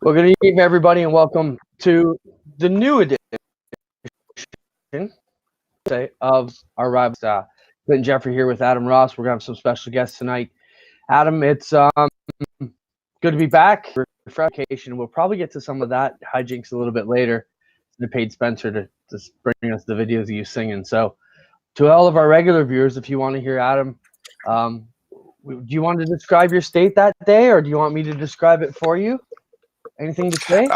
Well, good evening, everybody, and welcome to the new edition of our Rivalz. Clint and Jeffrey here with Adam Ross. We're going to have some special guests tonight. Adam, it's good to be back. We're vacation. We'll probably get to some of that hijinks a little bit later. I paid Spencer to bring us the videos of you singing. So, to all of our regular viewers, if you want to hear Adam, do you want to describe your state that day, or do you want me to describe it for you? Anything to say?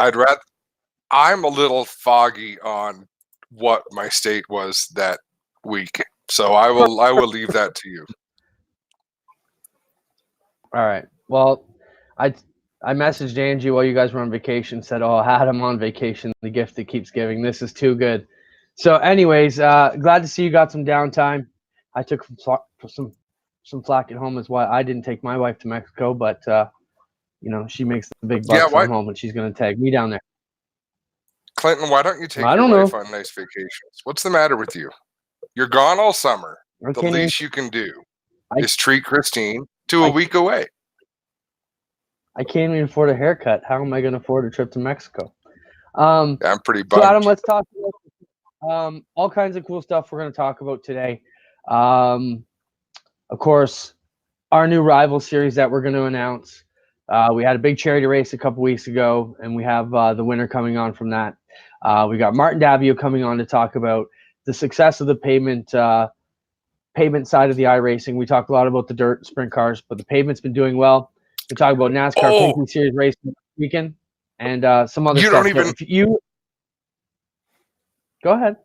I'm a little foggy on what my state was that week, so I will leave that to you. All right. Well, I messaged Angie while you guys were on vacation. Said, "Oh, I had him on vacation. The gift that keeps giving. This is too good." So, anyways, glad to see you got some downtime. I took some flack at home as well. I didn't take my wife to Mexico, but she makes the big bucks from home, and she's going to tag me down there. Clinton, why don't you take your wife on nice vacations? What's the matter with you? You're gone all summer. The least you can do is treat Christine to a week away. I can't even afford a haircut. How am I going to afford a trip to Mexico? I'm pretty bummed. So, Adam, let's talk about all kinds of cool stuff we're going to talk about today. Of course, our new Rivalz series that we're going to announce. We had a big charity race a couple weeks ago, and we have the winner coming on from that. We got Martin Davio coming on to talk about the success of the pavement side of the iRacing. We talked a lot about the dirt sprint cars, but the pavement's been doing well. We talk about NASCAR Pinball Series racing this weekend and some other stuff. Go ahead.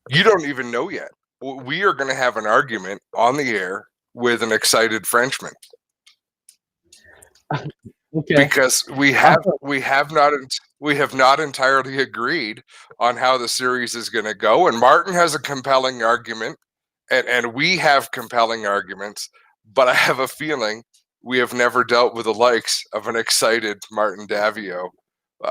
You don't even know yet. We are going to have an argument on the air with an excited Frenchman. Okay. Because we have not entirely agreed on how the series is going to go, and Martin has a compelling argument, and we have compelling arguments, but I have a feeling we have never dealt with the likes of an excited Martin Davio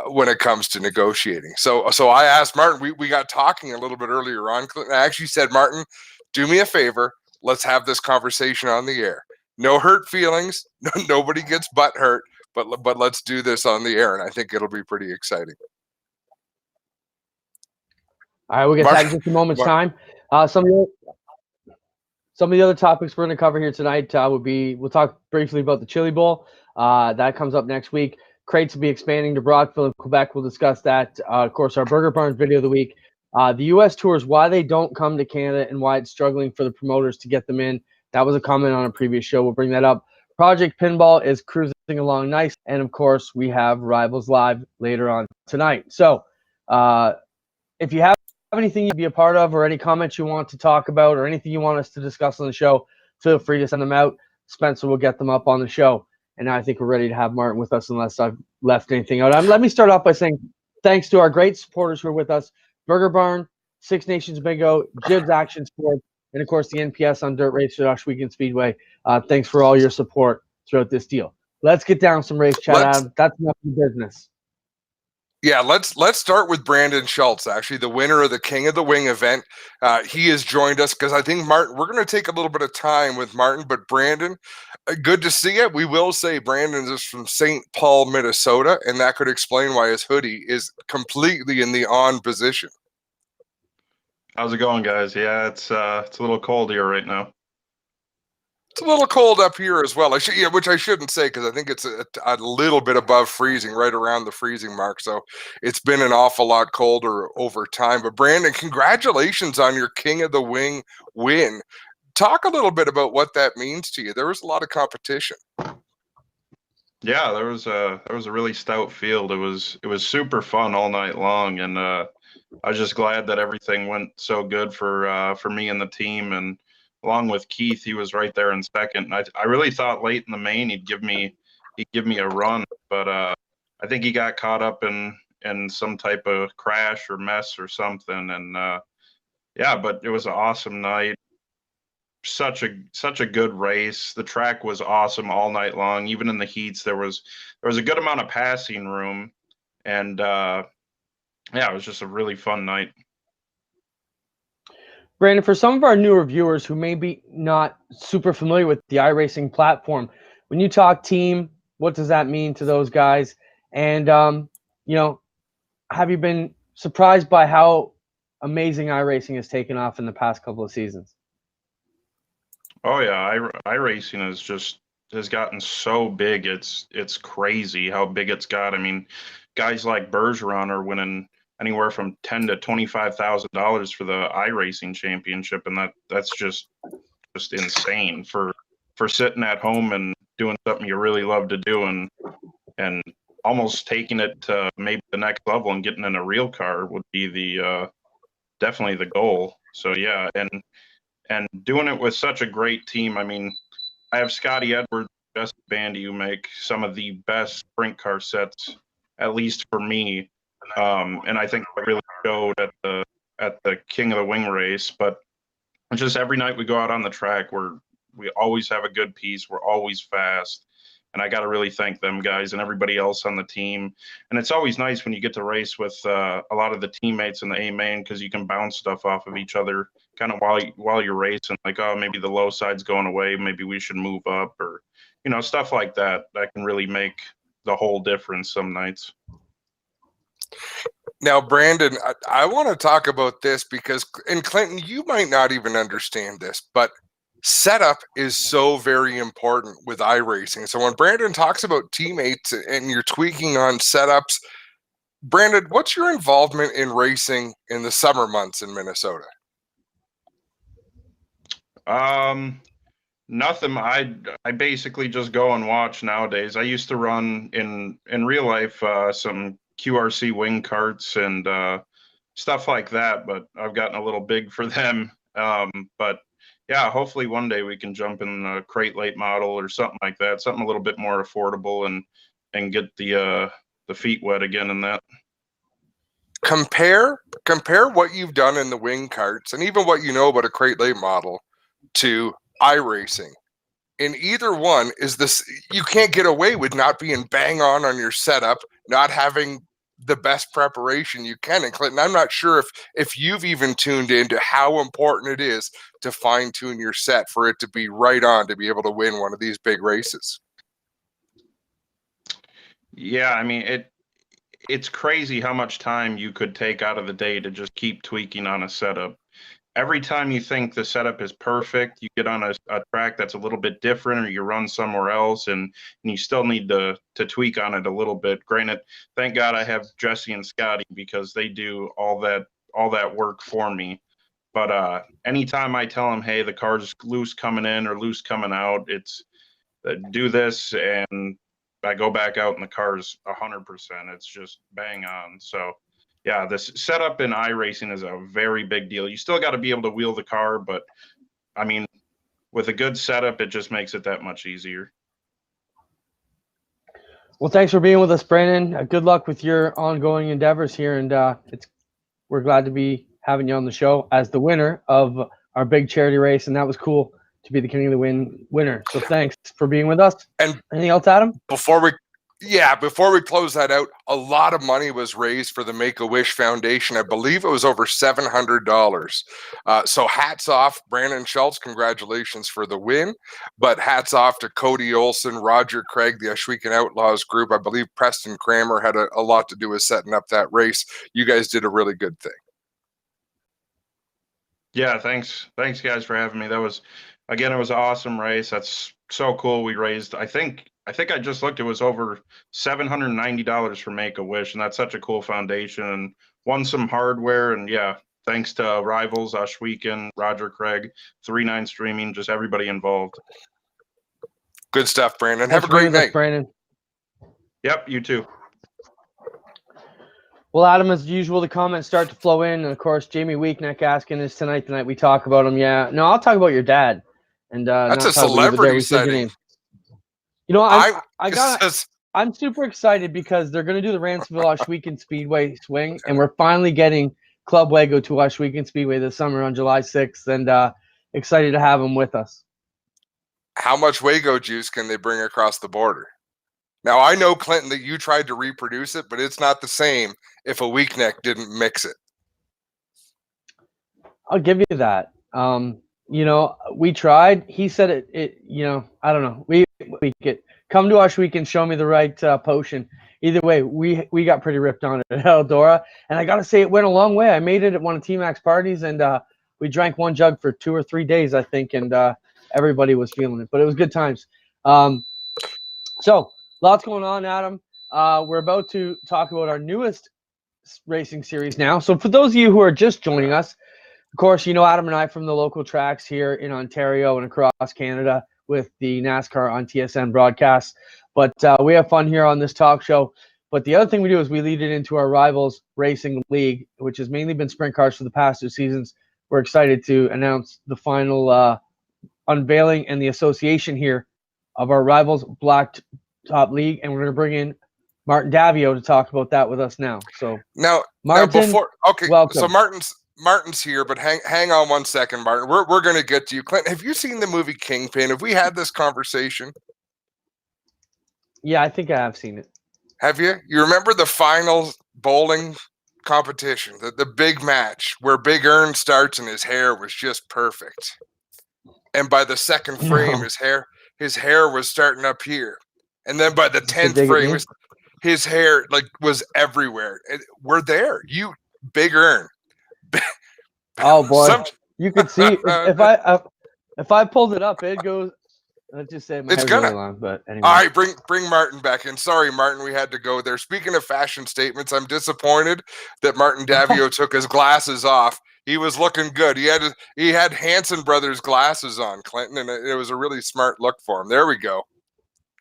when it comes to negotiating. So I asked Martin. We got talking a little bit earlier on. I actually said, Martin, do me a favor. Let's have this conversation on the air. No hurt feelings. Nobody gets butt hurt. But let's do this on the air, and I think it'll be pretty exciting. All right, we'll get that in just a moment's time. Some of the other topics we're going to cover here tonight we'll talk briefly about the Chili Bowl. That comes up next week. Crates will be expanding to Brockville and Quebec. We'll discuss that. Of course, our Burger Barns video of the week. The U.S. tours, why they don't come to Canada and why it's struggling for the promoters to get them in. That was a comment on a previous show. We'll bring that up. Project Pinball is cruising along nice. And, of course, we have Rivalz Live later on tonight. So if you have anything you'd be a part of or any comments you want to talk about or anything you want us to discuss on the show, feel free to send them out. Spencer will get them up on the show. And now I think we're ready to have Martin with us unless I've left anything out. Let me start off by saying thanks to our great supporters who are with us. Burger Barn, Six Nations Bingo, Jibs Action Sports, and, of course, the NPS on Dirt Racer Weekend Speedway. Thanks for all your support throughout this deal. Let's get down some race chat, Adam. That's enough of the business. Yeah, let's start with Brandon Schultz, actually, the winner of the King of the Wing event. He has joined us because I think, Martin, we're going to take a little bit of time with Martin, but Brandon, good to see you. We will say Brandon is from St. Paul, Minnesota, and that could explain why his hoodie is completely in the on position. How's it going, guys? Yeah, it's a little cold here right now. It's a little cold up here as well. Which I shouldn't say because I think it's a little bit above freezing, right around the freezing mark. So it's been an awful lot colder over time. But Brandon, congratulations on your King of the Wing win. Talk a little bit about what that means to you. There was a lot of competition. Yeah, there was a really stout field. It was super fun all night long, and I was just glad that everything went so good for me and the team. And along with Keith, he was right there in second. And I really thought late in the main he'd give me a run, but I think he got caught up in some type of crash or mess or something. And yeah, but it was an awesome night. Such a good race. The track was awesome all night long. Even in the heats, there was a good amount of passing room, and yeah, it was just a really fun night. Brandon, for some of our newer viewers who may be not super familiar with the iRacing platform, when you talk team, what does that mean to those guys? And have you been surprised by how amazing iRacing has taken off in the past couple of seasons? Oh yeah, iRacing has gotten so big. It's crazy how big it's got. I mean, guys like Bergeron are winning anywhere from $10,000 to $25,000 for the iRacing championship, and that's just insane for sitting at home and doing something you really love to do, and almost taking it to maybe the next level and getting in a real car would be the definitely the goal. So yeah, and doing it with such a great team. I mean, I have Scotty Edwards, best Bandy, who make some of the best sprint car sets, at least for me. And I think it really showed at the King of the Wing race. But just every night we go out on the track, we always have a good piece. We're always fast. And I got to really thank them guys and everybody else on the team. And it's always nice when you get to race with a lot of the teammates in the A main, because you can bounce stuff off of each other kind of while you're racing. Like, oh, maybe the low side's going away. Maybe we should move up, or, stuff like that. That can really make the whole difference some nights. Now, Brandon, I want to talk about this because, in Clinton, you might not even understand this, but setup is so very important with iRacing. So when Brandon talks about teammates and you're tweaking on setups, Brandon, what's your involvement in racing in the summer months in Minnesota? Nothing. I basically just go and watch nowadays. I used to run in real life some QRC wing carts and stuff like that, but I've gotten a little big for them. But yeah, hopefully one day we can jump in a crate late model or something like that, something a little bit more affordable and get the feet wet again in that. Compare what you've done in the wing carts and even what you know about a crate late model to iRacing. In either one, is this, you can't get away with not being bang on your setup, not having the best preparation you can. And Clinton, I'm not sure if you've even tuned into how important it is to fine tune your set for it to be right on to be able to win one of these big races. Yeah, I mean, it's crazy how much time you could take out of the day to just keep tweaking on a setup. Every time you think the setup is perfect, you get on a track that's a little bit different, or you run somewhere else and you still need to tweak on it a little bit. Granted, thank God I have Jesse and Scotty, because they do all that work for me. But anytime I tell them, hey, the car's loose coming in or loose coming out, it's do this, and I go back out and the car's 100%. It's just bang on. So yeah, this setup in iRacing is a very big deal. You still got to be able to wheel the car, but I mean, with a good setup, it just makes it that much easier. Well, thanks for being with us, Brandon. Good luck with your ongoing endeavors here, and we're glad to be having you on the show as the winner of our big charity race, and that was cool to be the King of the winner. So thanks for being with us. And anything else, Adam? Before we close that out, a lot of money was raised for the Make-A-Wish Foundation. I believe it was over $700. So hats off, Brandon Schultz. Congratulations for the win. But hats off to Cody Olson, Roger Craig, the Ashwegan Outlaws group. I believe Preston Kramer had a lot to do with setting up that race. You guys did a really good thing. Yeah, thanks guys for having me. That was, again, it was an awesome race. That's so cool. We raised, I think I just looked, it was over $790 for Make-A-Wish, and that's such a cool foundation, and won some hardware. And yeah, thanks to Rivalz, Ashwegan, Roger Craig, 39 Streaming, just everybody involved. Good stuff, Brandon. Have a great night. Brandon. Yep, you too. Well, Adam, as usual, the comments start to flow in. And of course, Jamie Weekneck asking is tonight we talk about him. Yeah, no, I'll talk about your dad. And that's a celebrity setting. You know, I'm super excited because they're going to do the Ransomville Ashwegan Speedway swing, and we're finally getting Club Wago to Ashwegan Speedway this summer on July 6th, and excited to have him with us. How much Wago juice can they bring across the border? Now, I know, Clinton, that you tried to reproduce it, but it's not the same if a Weekneck didn't mix it. I'll give you that. You know, we tried. He said it, you know, I don't know. We could come to Ashwegan and show me the right potion. either way, we got pretty ripped on it at Eldora, and I gotta say it went a long way. I made it at one of T-Mac's parties, and we drank one jug for 2 or 3 days, I think, and everybody was feeling it. But it was good times. So lots going on, Adam. We're about to talk about our newest racing series now. So for those of you who are just joining us, of course, you know Adam and I from the local tracks here in Ontario and across Canada with the NASCAR on TSN broadcasts. But we have fun here on this talk show. But the other thing we do is we lead it into our Rivalz Racing League, which has mainly been sprint cars for the past 2 seasons. We're excited to announce the final unveiling and the association here of our Rivalz Blacktop League, and we're going to bring in Martin Davio to talk about that with us now. So Martin, welcome. So Martin's here, but hang on 1 second, Martin. We're going to get to you. Clint, have you seen the movie Kingpin? Have we had this conversation? Yeah, I think I have seen it. Have you? You remember the final bowling competition, the big match where Big Ern starts and his hair was just perfect, and by the second frame, his hair was starting up here, and then by the 10th frame, his hair was everywhere. We're there. You, Big Ern. Oh boy, you could see if I pulled it up, it goes. Let's just say my hair's really long, but anyway. All right, bring Martin back in. Sorry, Martin, we had to go there. Speaking of fashion statements, I'm disappointed that Martin Davio took his glasses off. He was looking good. He had Hanson Brothers glasses on, Clinton, and it was a really smart look for him. There we go.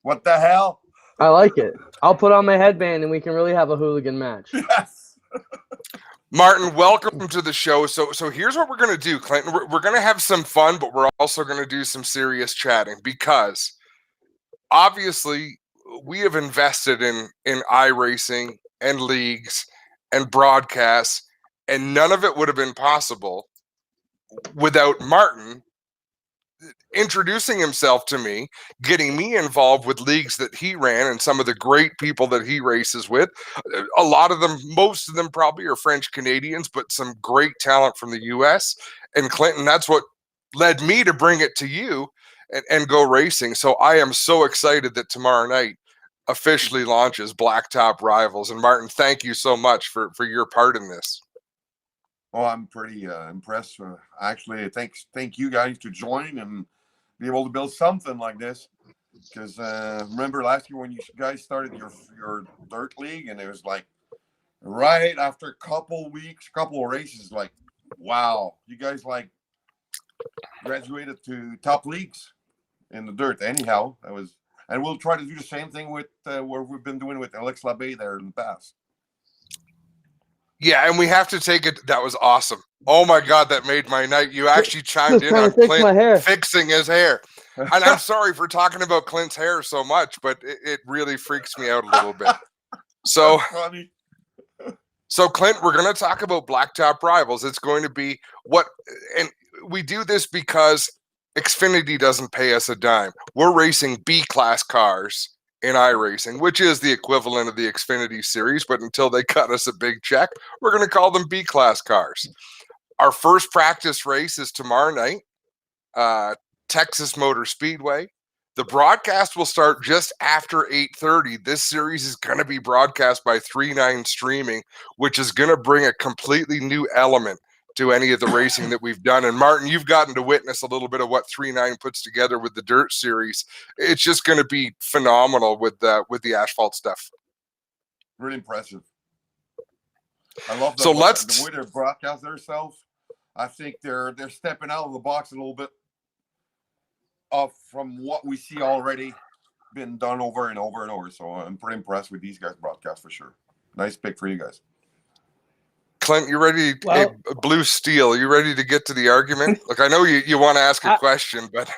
What the hell? I like it. I'll put on my headband, and we can really have a hooligan match. Yes. Martin, welcome to the show. So here's what we're going to do, Clinton. We're going to have some fun, but we're also going to do some serious chatting because obviously we have invested in iRacing and leagues and broadcasts, and none of it would have been possible without Martin introducing himself to me, getting me involved with leagues that he ran and some of the great people that he races with. A lot of them, most of them probably are French Canadians, but some great talent from the US. And Clinton, that's what led me to bring it to you and go racing. So I am so excited that tomorrow night officially launches Blacktop Rivalz. And Martin, thank you so much for your part in this. Oh, I'm pretty impressed. Actually, thank you guys to join and be able to build something like this. Because remember last year when you guys started your dirt league, and it was like right after a couple of races, like, wow, you guys graduated to top leagues in the dirt. Anyhow, and we'll try to do the same thing with what we've been doing with Alex Labbé there in the past. Yeah, and we have to take it. That was awesome. Oh my God, that made my night. You actually chimed in on Clint fixing his hair. And I'm sorry for talking about Clint's hair so much, but it really freaks me out a little bit. So Clint, we're going to talk about Blacktop Rivalz. It's going to be and we do this because Xfinity doesn't pay us a dime. We're racing B-class cars in iRacing, which is the equivalent of the Xfinity series, but until they cut us a big check, we're going to call them B-class cars. Our first practice race is tomorrow night, Texas Motor Speedway. The broadcast will start just after 8:30. This series is going to be broadcast by 3-9 Streaming, which is going to bring a completely new element to any of the racing that we've done. And Martin, you've gotten to witness a little bit of what 3-9 puts together with the dirt series. It's just going to be phenomenal with the asphalt stuff. Really impressive. I love the way they broadcast themselves. I think they're stepping out of the box a little bit from what we see already been done over and over and over. So I'm pretty impressed with these guys' broadcast for sure. Nice pick for you guys. Clint, you ready? Well, Blue Steel, you ready to get to the argument? Look, I know you want to ask a question, but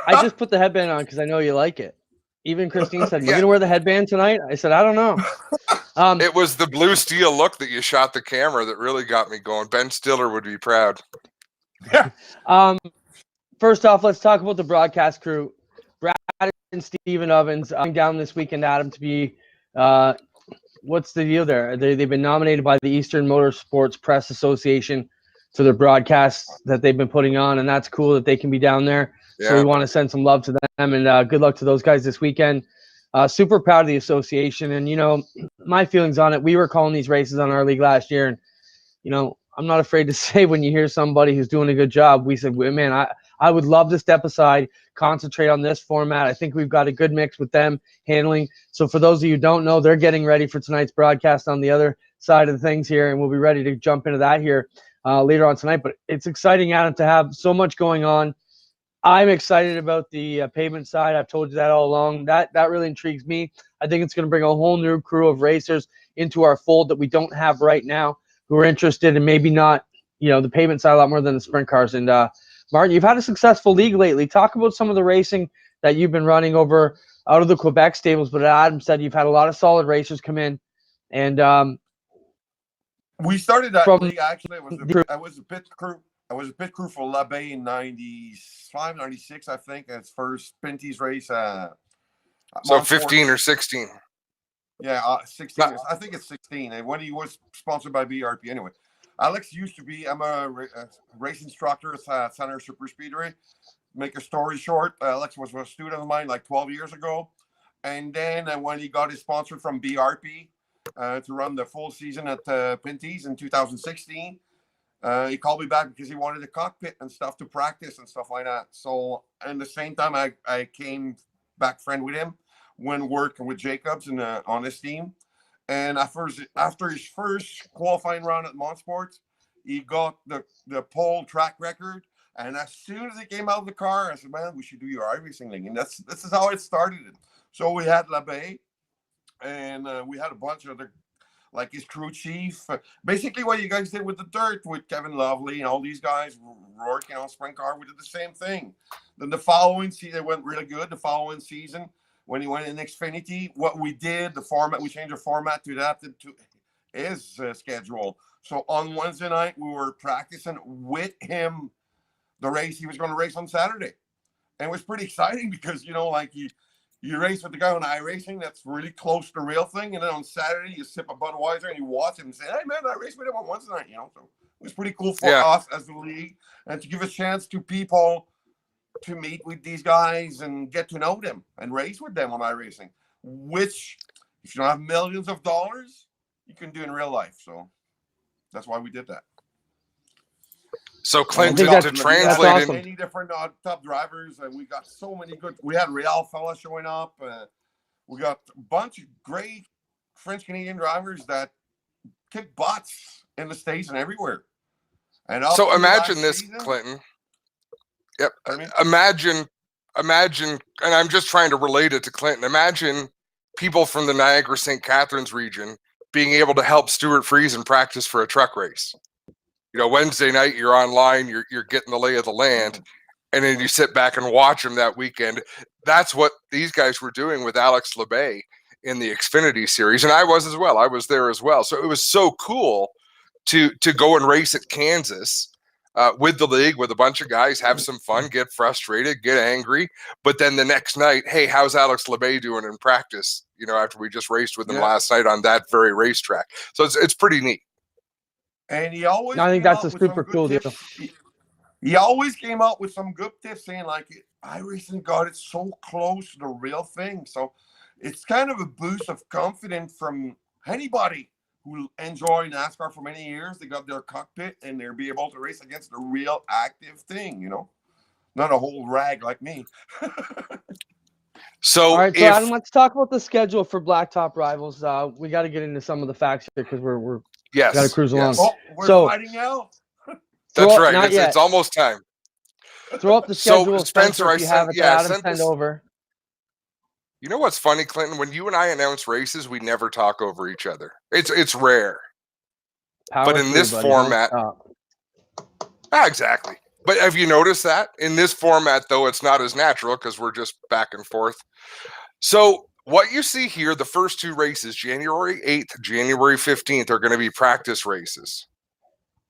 I just put the headband on because I know you like it. Even Christine said, "You're gonna wear the headband tonight?" I said, "I don't know." It was the Blue Steel look that you shot the camera that really got me going. Ben Stiller would be proud. First off, let's talk about the broadcast crew. Brad and Steven Ovens down this weekend, Adam, to be what's the deal there? They've been nominated by the Eastern Motorsports Press Association for their broadcasts that they've been putting on, and that's cool that they can be down there. Yeah. So we want to send some love to them, and good luck to those guys this weekend. super proud of the association. And, my feelings on it, we were calling these races on our league last year. And, I'm not afraid to say when you hear somebody who's doing a good job, we said, man, I would love to step aside, concentrate on this format. I think we've got a good mix with them handling. So for those of you who don't know, they're getting ready for tonight's broadcast on the other side of things here, and we'll be ready to jump into that here later on tonight. But it's exciting, Adam, to have so much going on. I'm excited about the pavement side. I've told you that all along. That really intrigues me. I think it's going to bring a whole new crew of racers into our fold that we don't have right now, who are interested in maybe not, the pavement side a lot more than the sprint cars. And Martin, you've had a successful league lately. Talk about some of the racing that you've been running out of the Quebec stables. But Adam said you've had a lot of solid racers come in. And we started that league, actually. I was a pit crew. I was a pit crew for LaBay in 95, 96, I think. Its first Pinty's race. So 15 or 16. Yeah, 16. I think it's 16. And when he was sponsored by BRP, anyway. Alex used to be. I'm a race instructor at Center Super Speedway. Make a story short, Alex was a student of mine like 12 years ago, and then when he got his sponsor from BRP to run the full season at Pinty's in 2016, he called me back because he wanted a cockpit and stuff to practice and stuff like that. So, and the same time, I came back friend with him when working with Jacobs and on his team. And after his first qualifying round at Montsports, he got the pole track record. And as soon as he came out of the car, I said, man, we should do your iRacing league. And this is how it started. So we had LaBay, and we had a bunch of other, like his crew chief. Basically what you guys did with the dirt, with Kevin Lovely and all these guys working on sprint car, we did the same thing. Then the following season, it went really good. The following season, when he went in Xfinity, what we did, the format, we changed the format to adapt it to his schedule. So on Wednesday night, we were practicing with him the race he was going to race on Saturday. And it was pretty exciting because, like you race with the guy on iRacing that's really close to the real thing. And then on Saturday, you sip a Budweiser and you watch him and say, hey, man, I raced with him on Wednesday night, So it was pretty cool for us as the league and to give a chance to people to meet with these guys and get to know them and race with them on iRacing, which if you don't have millions of dollars, you can do in real life. So that's why we did that. So Clinton, to translate awesome. Many different top drivers, and we got so many good. We had Real fella showing up. We got a bunch of great French Canadian drivers that kick butts in the States and everywhere. And so imagine this, season, Clinton. Yep. Imagine, and I'm just trying to relate it to Clinton. Imagine people from the Niagara St. Catharines region being able to help Stuart Friesen practice for a truck race. Wednesday night you're online, you're getting the lay of the land, and then you sit back and watch them that weekend. That's what these guys were doing with Alex LaBay in the Xfinity series, and I was as well. I was there as well. So it was so cool to go and race at Kansas with the league, with a bunch of guys, have some fun, get frustrated, get angry, but then the next night, hey, how's Alex LaBay doing in practice? After we just raced with him last night on that very racetrack. So it's pretty neat. And he always. I think that's a super cool deal. He always came out with some good tips, saying like, iRacing got it so close to the real thing. So it's kind of a boost of confidence from anybody who enjoy NASCAR for many years. They got their cockpit and they'll be able to race against the real active thing. Not a whole rag like me. So, all right, so Adam, let's talk about the schedule for Blacktop Rivals. We got to get into some of the facts here because we're got to cruise along. Oh, we're fighting out. That's right. It's almost time. Throw up the schedule, so, Spencer, if you have it. Adam, send over. You know what's funny, Clinton? When you and I announce races, we never talk over each other. It's rare. But in this format, exactly. But have you noticed that? In this format, though, it's not as natural because we're just back and forth. So what you see here, the first two races, January 8th, January 15th, are going to be practice races.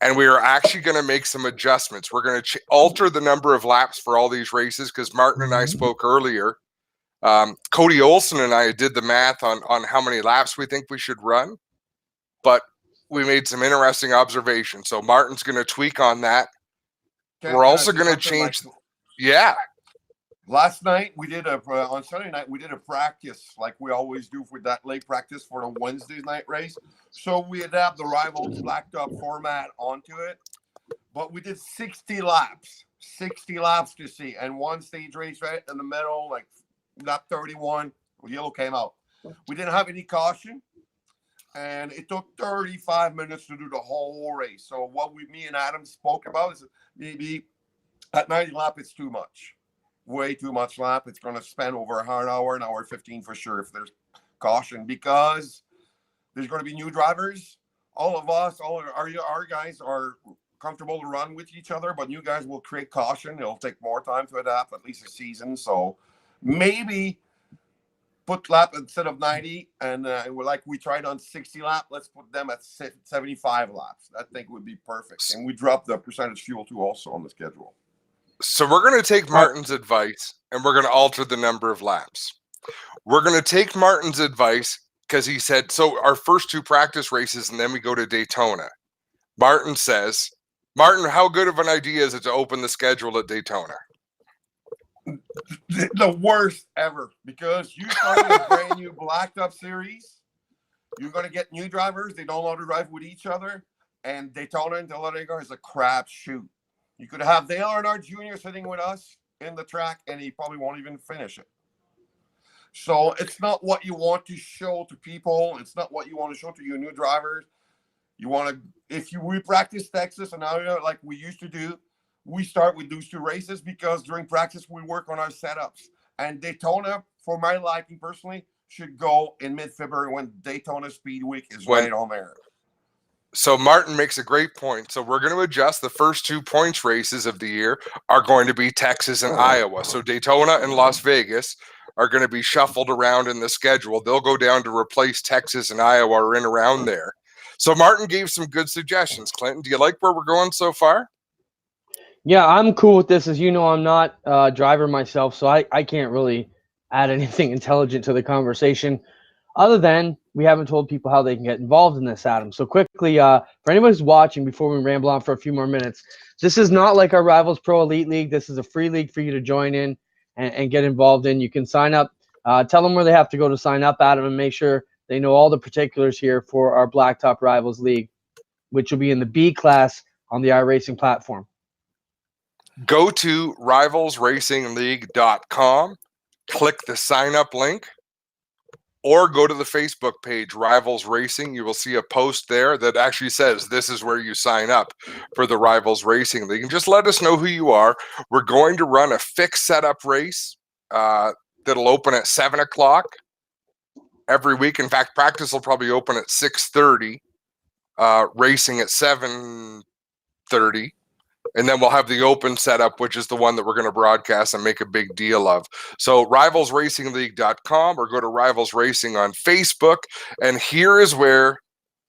And we are actually going to make some adjustments. We're going to alter the number of laps for all these races because Martin and I spoke earlier. Cody Olson and I did the math on how many laps we think we should run. But we made some interesting observations. So Martin's going to tweak on that. We're also going to change. Last night we did on Sunday night we did a practice like we always do with that late practice for the Wednesday night race. So we adapt the Rivalz blacktop format onto it. But we did 60 laps to see, and one stage race right in the middle, like lap 31, yellow came out. We didn't have any caution, and it took 35 minutes to do the whole race. So what me and Adam spoke about is maybe at 90 lap, it's too much. Way too much lap. It's going to spend over an hour 15 for sure if there's caution, because there's going to be new drivers. All of us, all our guys are comfortable to run with each other, but you guys will create caution. It'll take more time to adapt, at least a season. So maybe put lap instead of 90, and like we tried on 60 lap, let's put them at 75 laps. I think would be perfect. And we drop the percentage fuel too also on the schedule. So we're going to take Martin's advice, and we're going to alter the number of laps. We're going to take Martin's advice because he said, so our first 2 practice races, and then we go to Daytona. Martin says, Martin, how good of an idea is it to open the schedule at Daytona? The worst ever, because you start a brand new blacktop series. You're going to get new drivers. They don't know how to drive with each other. And Daytona and Talladega is a crap shoot. You could have Dale Earnhardt Jr. sitting with us in the track, and he probably won't even finish it. So it's not what you want to show to people. It's not what you want to show to your new drivers. You want to, if we practice Texas, and now like we used to do, we start with those 2 races because during practice we work on our setups. And Daytona, for my liking personally, should go in mid-February when Daytona Speed Week is right on there. So Martin makes a great point. So we're going to adjust. The first 2 points races of the year are going to be Texas and Iowa. So Daytona and Las Vegas are going to be shuffled around in the schedule. They'll go down to replace Texas and Iowa or in around there. So Martin gave some good suggestions. Clinton, do you like where we're going so far? Yeah, I'm cool with this. As you know, I'm not a driver myself, so I can't really add anything intelligent to the conversation other than we haven't told people how they can get involved in this, Adam. So quickly, for anybody who's watching, before we ramble on for a few more minutes, this is not like our Rivalz Pro Elite League. This is a free league for you to join in and get involved in. You can sign up. Tell them where they have to go to sign up, Adam, and make sure they know all the particulars here for our Blacktop Rivalz League, which will be in the B class on the iRacing platform. Go to rivalsracingleague.com, click the sign up link, or go to the Facebook page, Rivalz Racing. You will see a post there that actually says this is where you sign up for the Rivalz Racing League. And just let us know who you are. We're going to run a fixed setup race that'll open at 7 o'clock every week. In fact, practice will probably open at 6:30, racing at 7:30. And then we'll have the open setup, which is the one that we're going to broadcast and make a big deal of. So rivalsracingleague.com, or go to Rivalz Racing on Facebook. And here is where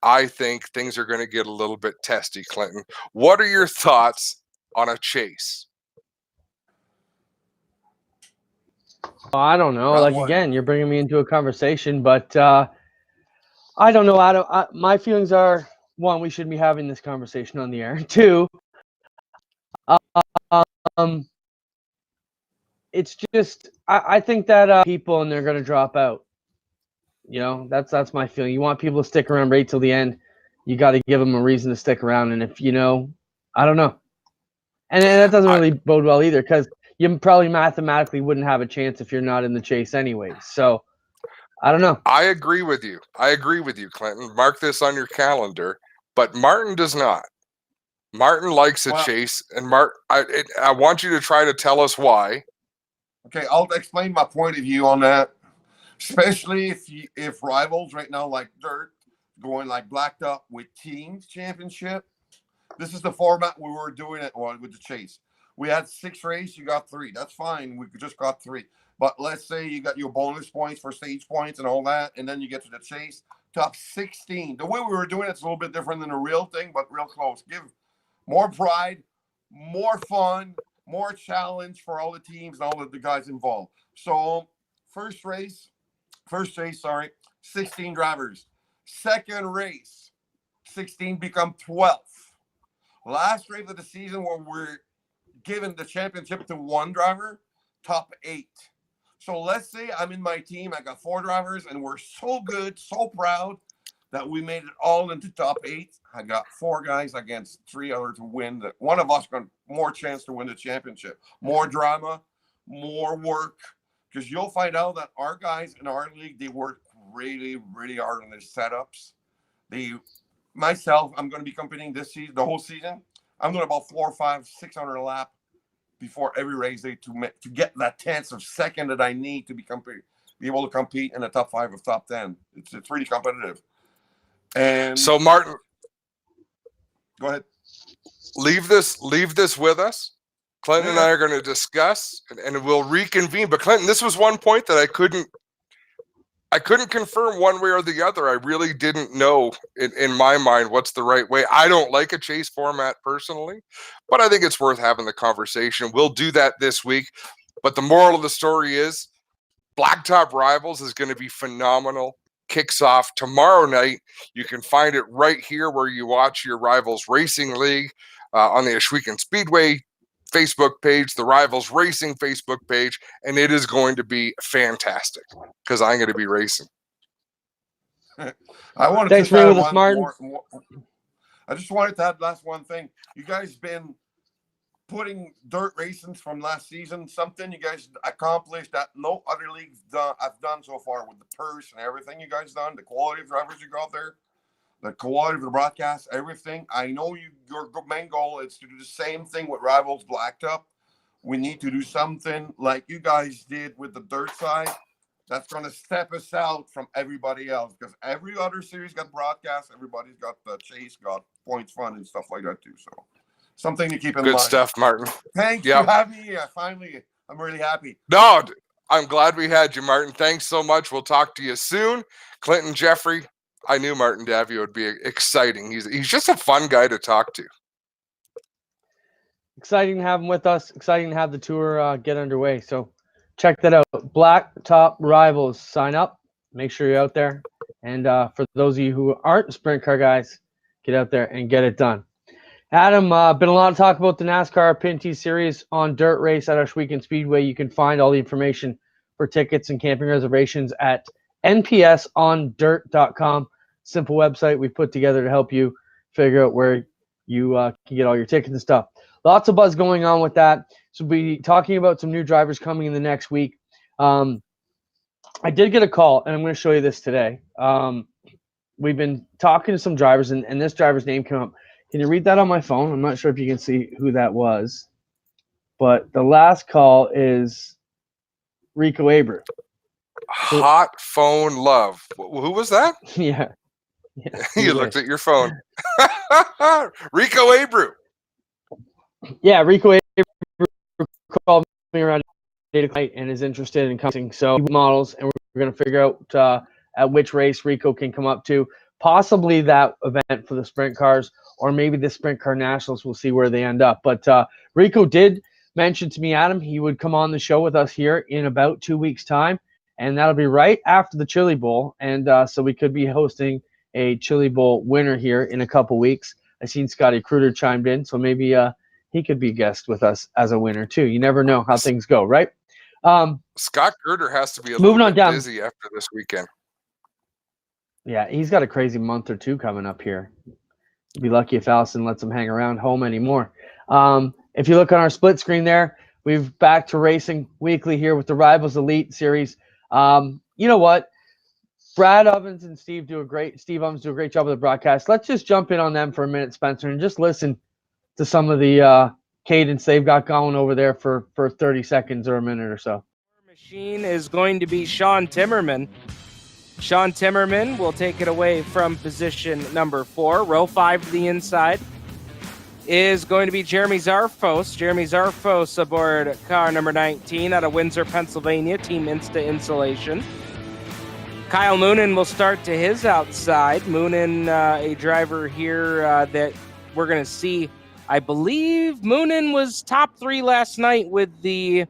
I think things are going to get a little bit testy, Clinton. What are your thoughts on a chase? I don't know. Again, you're bringing me into a conversation, but I don't know, Adam. My feelings are, 1, we shouldn't be having this conversation on the air. 2, it's just I think that people, and they're going to drop out. You know, that's my feeling. You want people to stick around right till the end. You got to give them a reason to stick around. And if I don't know, and that doesn't really bode well either, because you probably mathematically wouldn't have a chance if you're not in the chase anyway. So I don't know. I agree with you, Clinton. Mark this on your calendar. But Martin does not. Martin likes a chase, and I want you to try to tell us why. Okay, I'll explain my point of view on that. Especially if Rivalz right now, like dirt, going like blacktop with teams championship. This is the format we were doing it with the chase. We had 6 races, you got 3. That's fine. We just got 3. But let's say you got your bonus points for stage points and all that, and then you get to the chase. Top 16. The way we were doing it's a little bit different than the real thing, but real close. Give more pride, more fun, more challenge for all the teams and all of the guys involved. So first race, 16 drivers. Second race, 16 become 12. Last race of the season where we're giving the championship to 1 driver, top 8. So let's say I'm in my team. I got 4 drivers, and we're so good, so proud that we made it all into top 8. I got 4 guys against 3 others to win. One of us got more chance to win the championship. More drama, more work. Because you'll find out that our guys in our league, they work really, really hard on their setups. Myself, I'm going to be competing this season, the whole season. I'm doing about 400, 500, 600 a lap before every race day to get that tenth of second that I need to be able to compete in the top 5 of top 10. It's really competitive. And so, Martin, go ahead. Leave this with us. Clinton and I are going to discuss, and we'll reconvene. But Clinton, this was one point that I couldn't confirm one way or the other. I really didn't know in my mind what's the right way. I don't like a chase format personally, but I think it's worth having the conversation. We'll do that this week. But the moral of the story is Blacktop Rivalz is going to be phenomenal. Kicks off tomorrow night. You can find it right here where you watch your Rivalz Racing League on the Ashwegan Speedway Facebook page, the Rivalz Racing Facebook page, and it is going to be fantastic because I'm going to be racing. Thanks for being with us, Martin. I just wanted to add last one thing. You guys been putting dirt racing from last season, something you guys accomplished that no other leagues have done so far with the purse and everything you guys done, the quality of drivers you got there, the quality of the broadcast, everything. I know your main goal is to do the same thing with Rivalz Blacktop. We need to do something like you guys did with the dirt side that's going to step us out from everybody else, because every other series got broadcast. Everybody's got the chase, got points fund and stuff like that too. So something to keep in mind. Good stuff, Martin. Thanks for having me. Finally, I'm really happy. No, I'm glad we had you, Martin. Thanks so much. We'll talk to you soon. Clinton, Jeffrey, I knew Martin Davio would be exciting. He's just a fun guy to talk to. Exciting to have him with us. Exciting to have the tour get underway. So check that out. Blacktop Rivalz. Sign up. Make sure you're out there. And for those of you who aren't sprint car guys, get out there and get it done. Adam, been a lot of talk about the NASCAR Pinty Series on Dirt Race at Ashwegan Speedway. You can find all the information for tickets and camping reservations at npsondirt.com. Simple website we put together to help you figure out where you can get all your tickets and stuff. Lots of buzz going on with that. So we'll be talking about some new drivers coming in the next week. I did get a call, and I'm going to show you this today. We've been talking to some drivers, and this driver's name came up. Can you read that on my phone? I'm not sure if you can see who that was. But the last call is Rico Abreu. Hot phone love. Who was that? Yeah. You looked at your phone. Rico Abreu. Yeah, Rico Abreu called me around 8 o'clock and is interested in coming. So models, and we're going to figure out at which race Rico can come up to. Possibly that event for the sprint cars, or maybe the sprint car nationals. We'll see where they end up. But Rico did mention to me, Adam, he would come on the show with us here in about 2 weeks' time. And that'll be right after the Chili Bowl. And so we could be hosting a Chili Bowl winner here in a couple weeks. I seen Scotty Kruder chimed in, so maybe he could be a guest with us as a winner too. You never know how things go, right? Scott Kruder has to be a little bit busy after this weekend. Yeah, he's got a crazy month or two coming up here. You'd be lucky if Allison lets him hang around home anymore. If you look on our split screen there, we've back to racing weekly here with the Rivalz Elite Series. You know what? Brad Ovens and Steve Ovens do a great job of the broadcast. Let's just jump in on them for a minute, Spencer, and just listen to some of the cadence they've got going over there for 30 seconds or a minute or so. Machine is going to be Sean Timmerman. Sean Timmerman will take it away from position number 4. Row 5 to the inside is going to be Jeremy Zarfos. Jeremy Zarfos aboard car number 19 out of Windsor, Pennsylvania, Team Insta Insulation. Kyle Moonen will start to his outside. Moonen, a driver here that we're going to see. I believe Moonen was top 3 last night with the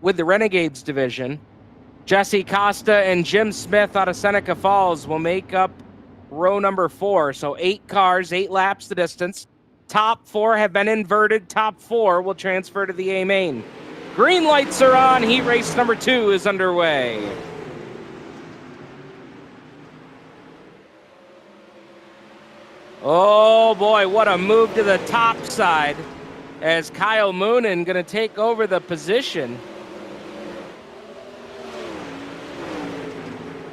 Renegades division. Jesse Costa and Jim Smith out of Seneca Falls will make up row number 4. So 8 cars, 8 laps the distance. top 4 have been inverted. Top 4 will transfer to the A main. Green lights are on. Heat race number 2 is underway. Oh boy, what a move to the top side as Kyle Moonen going to take over the position.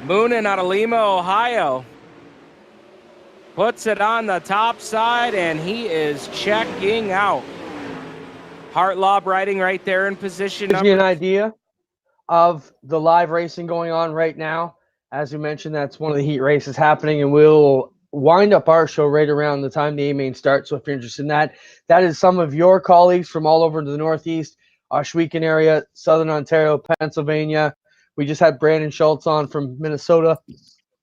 Moonen out of Lima, Ohio. Puts it on the top side, and he is checking out. Hartlaub riding right there in position. Gives you an idea of the live racing going on right now. As we mentioned, that's one of the heat races happening, and we'll wind up our show right around the time the A-Main starts. So if you're interested in that, that is some of your colleagues from all over the Northeast, Ohsweken area, Southern Ontario, Pennsylvania. We just had Brandon Schultz on from Minnesota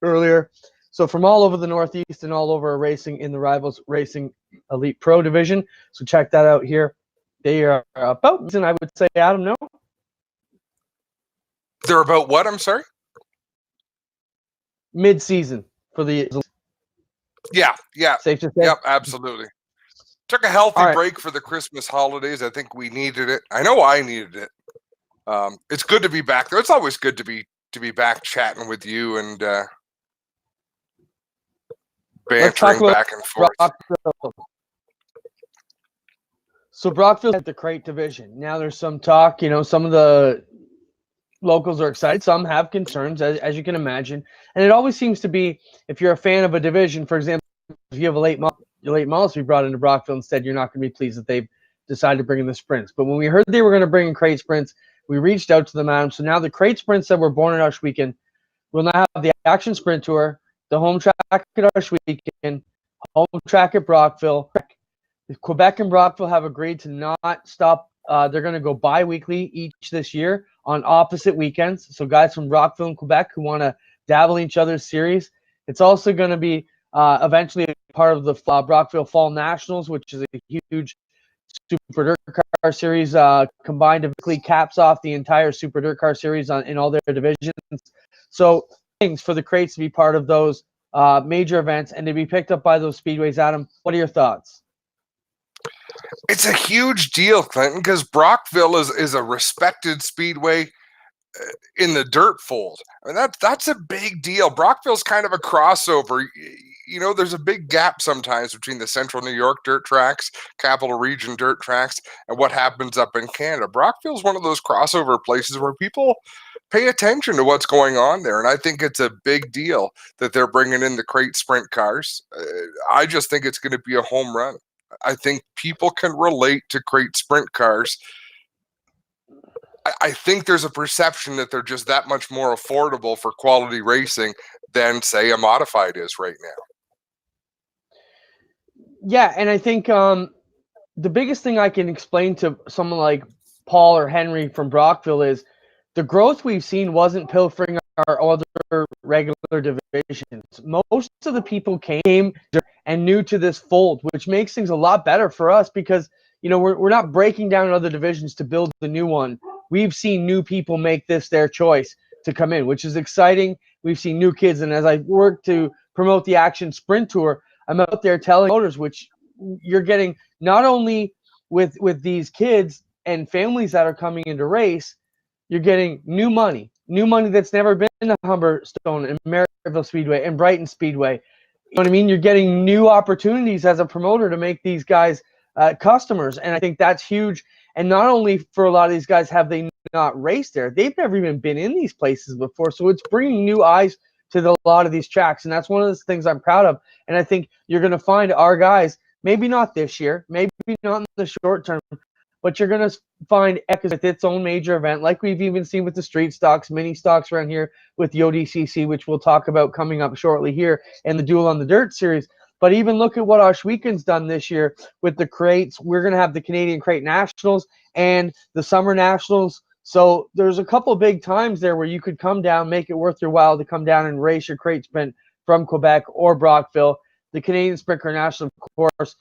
earlier. So from all over the Northeast and all over racing in the Rivalz Racing Elite Pro Division. So check that out here. They are about, and I would say, Adam, no? They're about what? I'm sorry? Mid-season for the... Yeah. Safe to say? Yep, absolutely. Took a healthy break for the Christmas holidays. I think we needed it. I know I needed it. It's good to be back there. It's always good to be back chatting with you and bantering back and forth. Brockville. So Brockville's at the crate division. Now there's some talk, some of the locals are excited. Some have concerns, as you can imagine. And it always seems to be, if you're a fan of a division, for example, if you have your late models to be brought into Brockville instead, you're not going to be pleased that they've decided to bring in the sprints. But when we heard they were going to bring in crate sprints, we reached out to them, Adam. So now the crate sprints that were born at Ohsweken will now have the Action Sprint Tour, the home track at Ohsweken, home track at Brockville. Quebec and Brockville have agreed to not stop. They're going to go bi-weekly each this year on opposite weekends. So guys from Brockville and Quebec who want to dabble in each other's series. It's also going to be eventually part of the Brockville Fall Nationals, which is a huge Super Dirt Car Series combined to weekly caps off the entire Super Dirt Car Series in all their divisions. So things for the crates to be part of those major events and to be picked up by those speedways. Adam, what are your thoughts? It's a huge deal, Clinton, because Brockville is a respected speedway in the dirt fold. I mean, that's a big deal. Brockville's kind of a crossover. There's a big gap sometimes between the Central New York dirt tracks, Capital Region dirt tracks, and what happens up in Canada. Brockville's one of those crossover places where people pay attention to what's going on there, and I think it's a big deal that they're bringing in the crate sprint cars. I just think it's going to be a home run. I think people can relate to crate sprint cars. I think there's a perception that they're just that much more affordable for quality racing than, say, a modified is right now. Yeah, and I think the biggest thing I can explain to someone like Paul or Henry from Brockville is the growth we've seen wasn't pilfering our other regular divisions. Most of the people came and new to this fold, which makes things a lot better for us because, we're not breaking down other divisions to build the new one. We've seen new people make this their choice to come in, which is exciting. We've seen new kids. And as I work to promote the Action Sprint Tour, I'm out there telling voters, which you're getting not only with these kids and families that are coming into race, you're getting new money that's never been to Humberstone and Maryville Speedway and Brighton Speedway. You know what I mean? You're getting new opportunities as a promoter to make these guys customers. And I think that's huge. And not only for a lot of these guys have they not raced there, they've never even been in these places before. So it's bringing new eyes to a lot of these tracks. And that's one of the things I'm proud of. And I think you're going to find our guys, maybe not this year, maybe not in the short term, but you're going to find Echoes with its own major event, like we've even seen with the street stocks, mini stocks around here with the ODCC, which we'll talk about coming up shortly here, and the Duel on the Dirt series. But even look at what Ohsweken's done this year with the crates. We're going to have the Canadian Crate Nationals and the Summer Nationals. So there's a couple big times there where you could come down, make it worth your while to come down and race your crate sprint from Quebec or Brockville. The Canadian Sprint Car National, of course,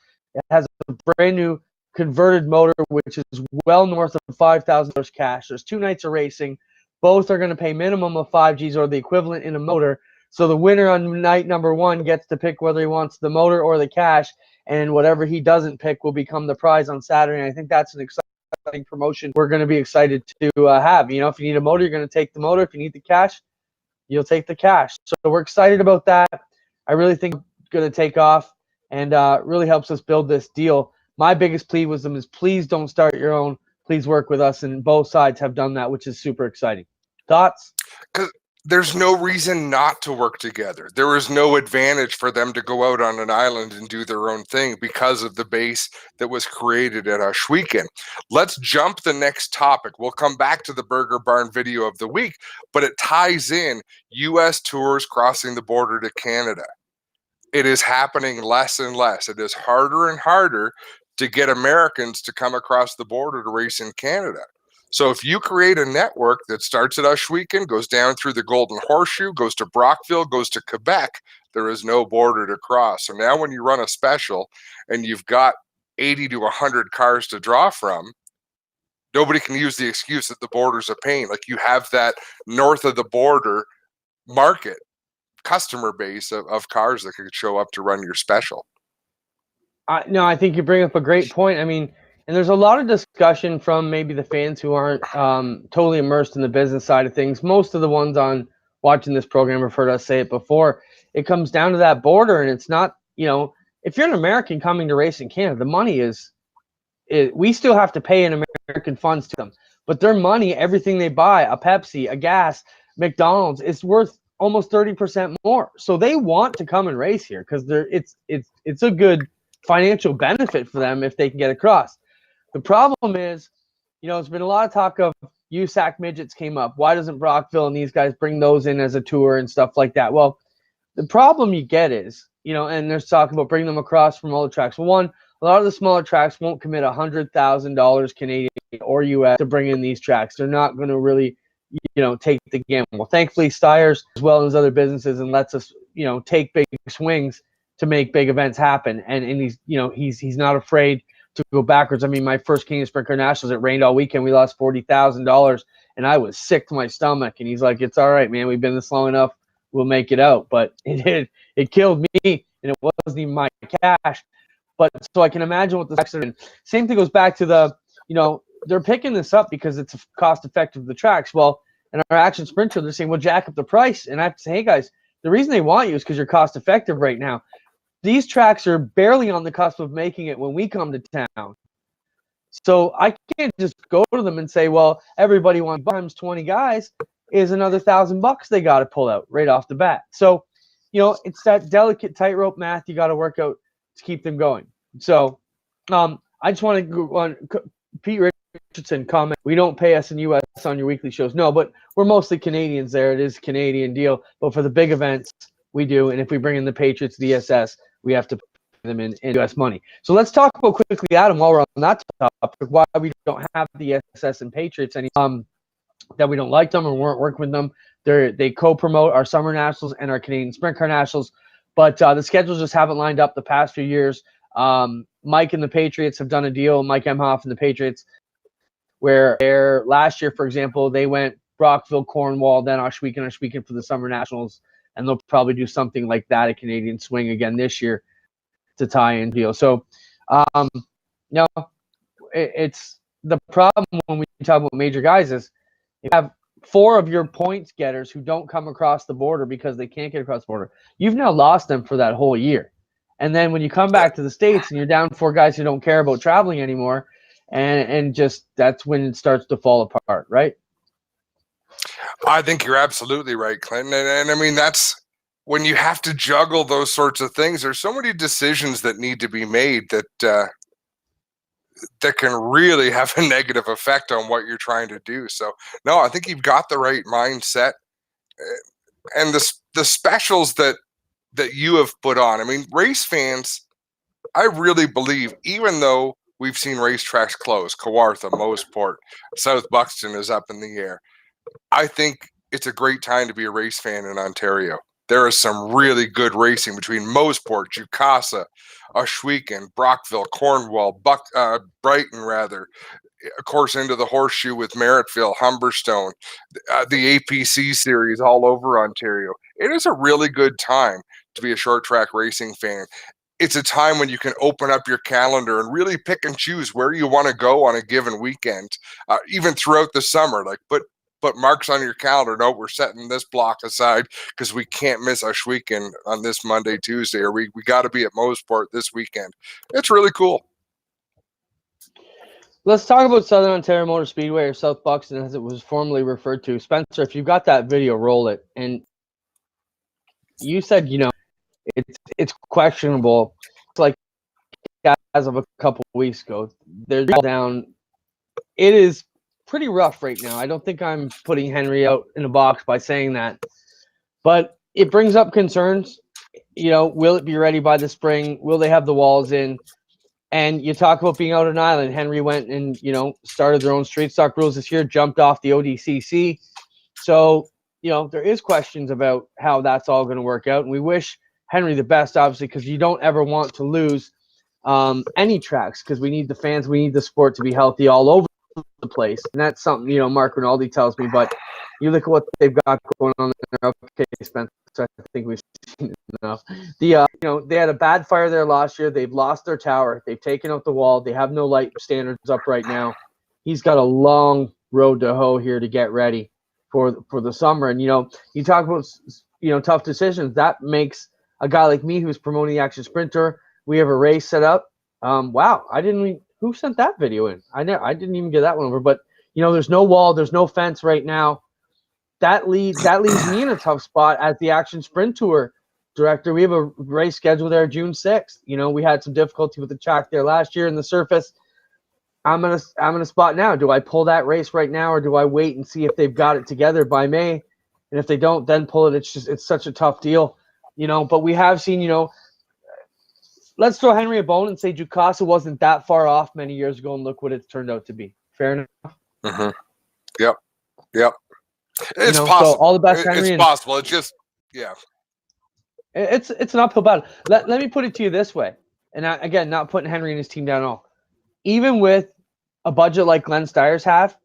has a brand new converted motor, which is well north of $5,000 cash. There's 2 nights of racing. Both are going to pay minimum of 5 Gs or the equivalent in a motor. So the winner on night number 1 gets to pick whether he wants the motor or the cash. and whatever he doesn't pick will become the prize on Saturday. And I think that's an exciting promotion we're going to be excited to have. You know, if you need a motor, you're going to take the motor. If you need the cash, you'll take the cash. So we're excited about that. I really think it's going to take off, and really helps us build this deal. My biggest plea with them is please don't start your own. Please work with us, and both sides have done that, which is super exciting. Thoughts? Because there's no reason not to work together. There is no advantage for them to go out on an island and do their own thing because of the base that was created at Ashweekend. Let's jump the next topic. We'll come back to the Burger Barn video of the week, but it ties in U.S. tours crossing the border to Canada. It is happening less and less. It is harder and harder to get Americans to come across the border to race in Canada. So if you create a network that starts at Ashweekend, goes down through the Golden Horseshoe, goes to Brockville, goes to Quebec, there is no border to cross. So now when you run a special and you've got 80 to 100 cars to draw from, nobody can use the excuse that the border's a pain. Like, you have that north of the border market customer base of cars that could show up to run your special. No, I think you bring up a great point. I mean, and there's a lot of discussion from maybe the fans who aren't totally immersed in the business side of things. Most of the ones on watching this program have heard us say it before. It comes down to that border, and it's not, you know, if you're an American coming to race in Canada, the money we still have to pay in American funds to them. But their money, everything they buy, a Pepsi, a gas, McDonald's, is worth almost 30% more. So they want to come and race here because it's a good financial benefit for them if they can get across. The problem is, you know, there's been a lot of talk of USAC midgets came up. Why doesn't Brockville and these guys bring those in as a tour and stuff like that? Well, the problem you get is, you know, and there's talk about bringing them across from all the tracks. Well, one, a lot of the smaller tracks won't commit $100,000 Canadian or US to bring in these tracks. They're not going to really, you know, take the gamble. Thankfully, Steyer's, as well as other businesses, and lets us, you know, take big swings to make big events happen. And he's, you know, he's not afraid to go backwards. I mean, my first Canadian Sprint Car Nationals, it rained all weekend. We lost $40,000, and I was sick to my stomach. And he's like, "It's all right, man. We've been this long enough. We'll make it out." But it killed me, and it wasn't even my cash. But so I can imagine what the accident. Same thing goes back to the, you know, they're picking this up because it's cost effective to the tracks. Well, in our Action Sprint Tour, they're saying, "Well, jack up the price." And I have to say, hey guys, the reason they want you is because you're cost effective right now. These tracks are barely on the cusp of making it when we come to town. So I can't just go to them and say, well, everybody wants times 20 guys is another $1,000 they got to pull out right off the bat. So, you know, it's that delicate tightrope math you got to work out to keep them going. So I just want to go on. Pete Richardson comment, we don't pay us in U.S. on your weekly shows. No, but we're mostly Canadians there. It is a Canadian deal. But for the big events, we do. And if we bring in the Patriots, the ESS, we have to pay them in U.S. money. So let's talk about quickly, Adam, while we're on that topic, why we don't have the ESS and Patriots anymore, that we don't like them or weren't working with them. They co-promote our Summer Nationals and our Canadian Sprint Car Nationals. But the schedules just haven't lined up the past few years. Mike and the Patriots have done a deal, Mike Emhoff and the Patriots, where last year, for example, they went Brockville, Cornwall, then Ashweekend for the Summer Nationals, and they'll probably do something like that at Canadian Swing again this year to tie in deal. So, it's the problem when we talk about major guys is you have 4 of your points getters who don't come across the border because they can't get across the border. You've now lost them for that whole year. And then when you come back to the States and you're down 4 guys who don't care about traveling anymore, and just that's when it starts to fall apart, right? I think you're absolutely right, Clinton. And I mean, that's when you have to juggle those sorts of things. There's so many decisions that need to be made that can really have a negative effect on what you're trying to do. So, no, I think you've got the right mindset. And the specials that you have put on, I mean, race fans, I really believe, even though we've seen racetracks close, Kawartha, Moseport, South Buxton is up in the air, I think it's a great time to be a race fan in Ontario. There is some really good racing between Moseport, Jukasa, Ashweekend, Brockville, Cornwall, Brighton, rather. Of course, into the Horseshoe with Merrittville, Humberstone, the APC series all over Ontario. It is a really good time to be a short track racing fan. it's a time when you can open up your calendar and really pick and choose where you want to go on a given weekend, even throughout the summer. Like put marks on your calendar. No, we're setting this block aside because we can't miss our weekend on this Monday, Tuesday, or we got to be at Mosport this weekend. It's really cool. Let's talk about Southern Ontario Motor Speedway, or South Buxton as it was formerly referred to. Spencer, if you've got that video, roll it. And you said, it's questionable. It's like as of a couple weeks ago, they're down. It is pretty rough right now. I don't think I'm putting Henry out in a box by saying that, but it brings up concerns. Will it be ready by the spring? Will they have the walls in? And you talk about being out on an island. Henry went and, started their own street stock rules this year, jumped off the ODCC. So, there is questions about how that's all going to work out. And we wish Henry the best, obviously, because you don't ever want to lose any tracks, because we need the fans, we need the sport to be healthy all over the place. And that's something, Mark Rinaldi tells me. But you look at what they've got going on there. Okay, Spencer, I think we've seen enough. They had a bad fire there last year. They've lost their tower. They've taken out the wall. They have no light standards up right now. He's got a long road to hoe here to get ready for the summer. And, you talk about, tough decisions. That makes a guy like me who's promoting the Action Sprinter. We have a race set up. Wow, who sent that video in? I didn't even get that one over. But, there's no wall. There's no fence right now. That leaves me in a tough spot as the Action Sprint Tour director. We have a race scheduled there June 6th. We had some difficulty with the track there last year and the surface. I'm in a spot now. Do I pull that race right now, or do I wait and see if they've got it together by May? And if they don't, then pull it. It's such a tough deal, But we have seen, let's throw Henry a bone and say Jukasa wasn't that far off many years ago, and look what it's turned out to be. Fair enough. Mm-hmm. Yep. It's possible. So all the best, Henry. It's possible. It's just, It's an uphill battle. Let me put it to you this way, and again, not putting Henry and his team down at all. Even with a budget like Glenn Steyer's have,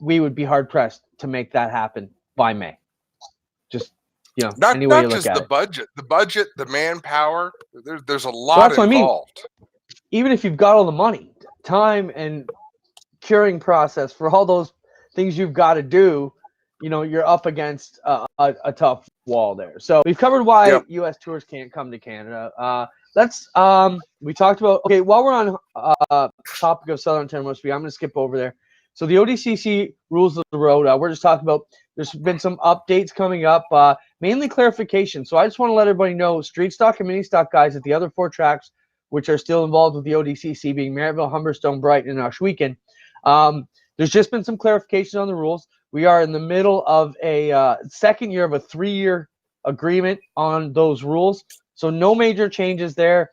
we would be hard pressed to make that happen by May. Just not any way you look just at the budget, the manpower. There's a lot involved. I mean. Even if you've got all the money, time, and curing process for all those things you've got to do, you're up against a tough wall there. So we've covered why U.S. tours can't come to Canada. We talked about, okay, while we're on topic of Southern Ontario Motor Speed, I'm going to skip over there. So the ODCC rules of the road, we're just talking about, there's been some updates coming up, mainly clarification. So I just want to let everybody know, street stock and mini stock guys at the other 4 tracks, which are still involved with the ODCC, being Maryville, Humberstone, Brighton, and Ohsweken. There's just been some clarification on the rules. We are in the middle of a second year of a 3-year agreement on those rules. So no major changes there.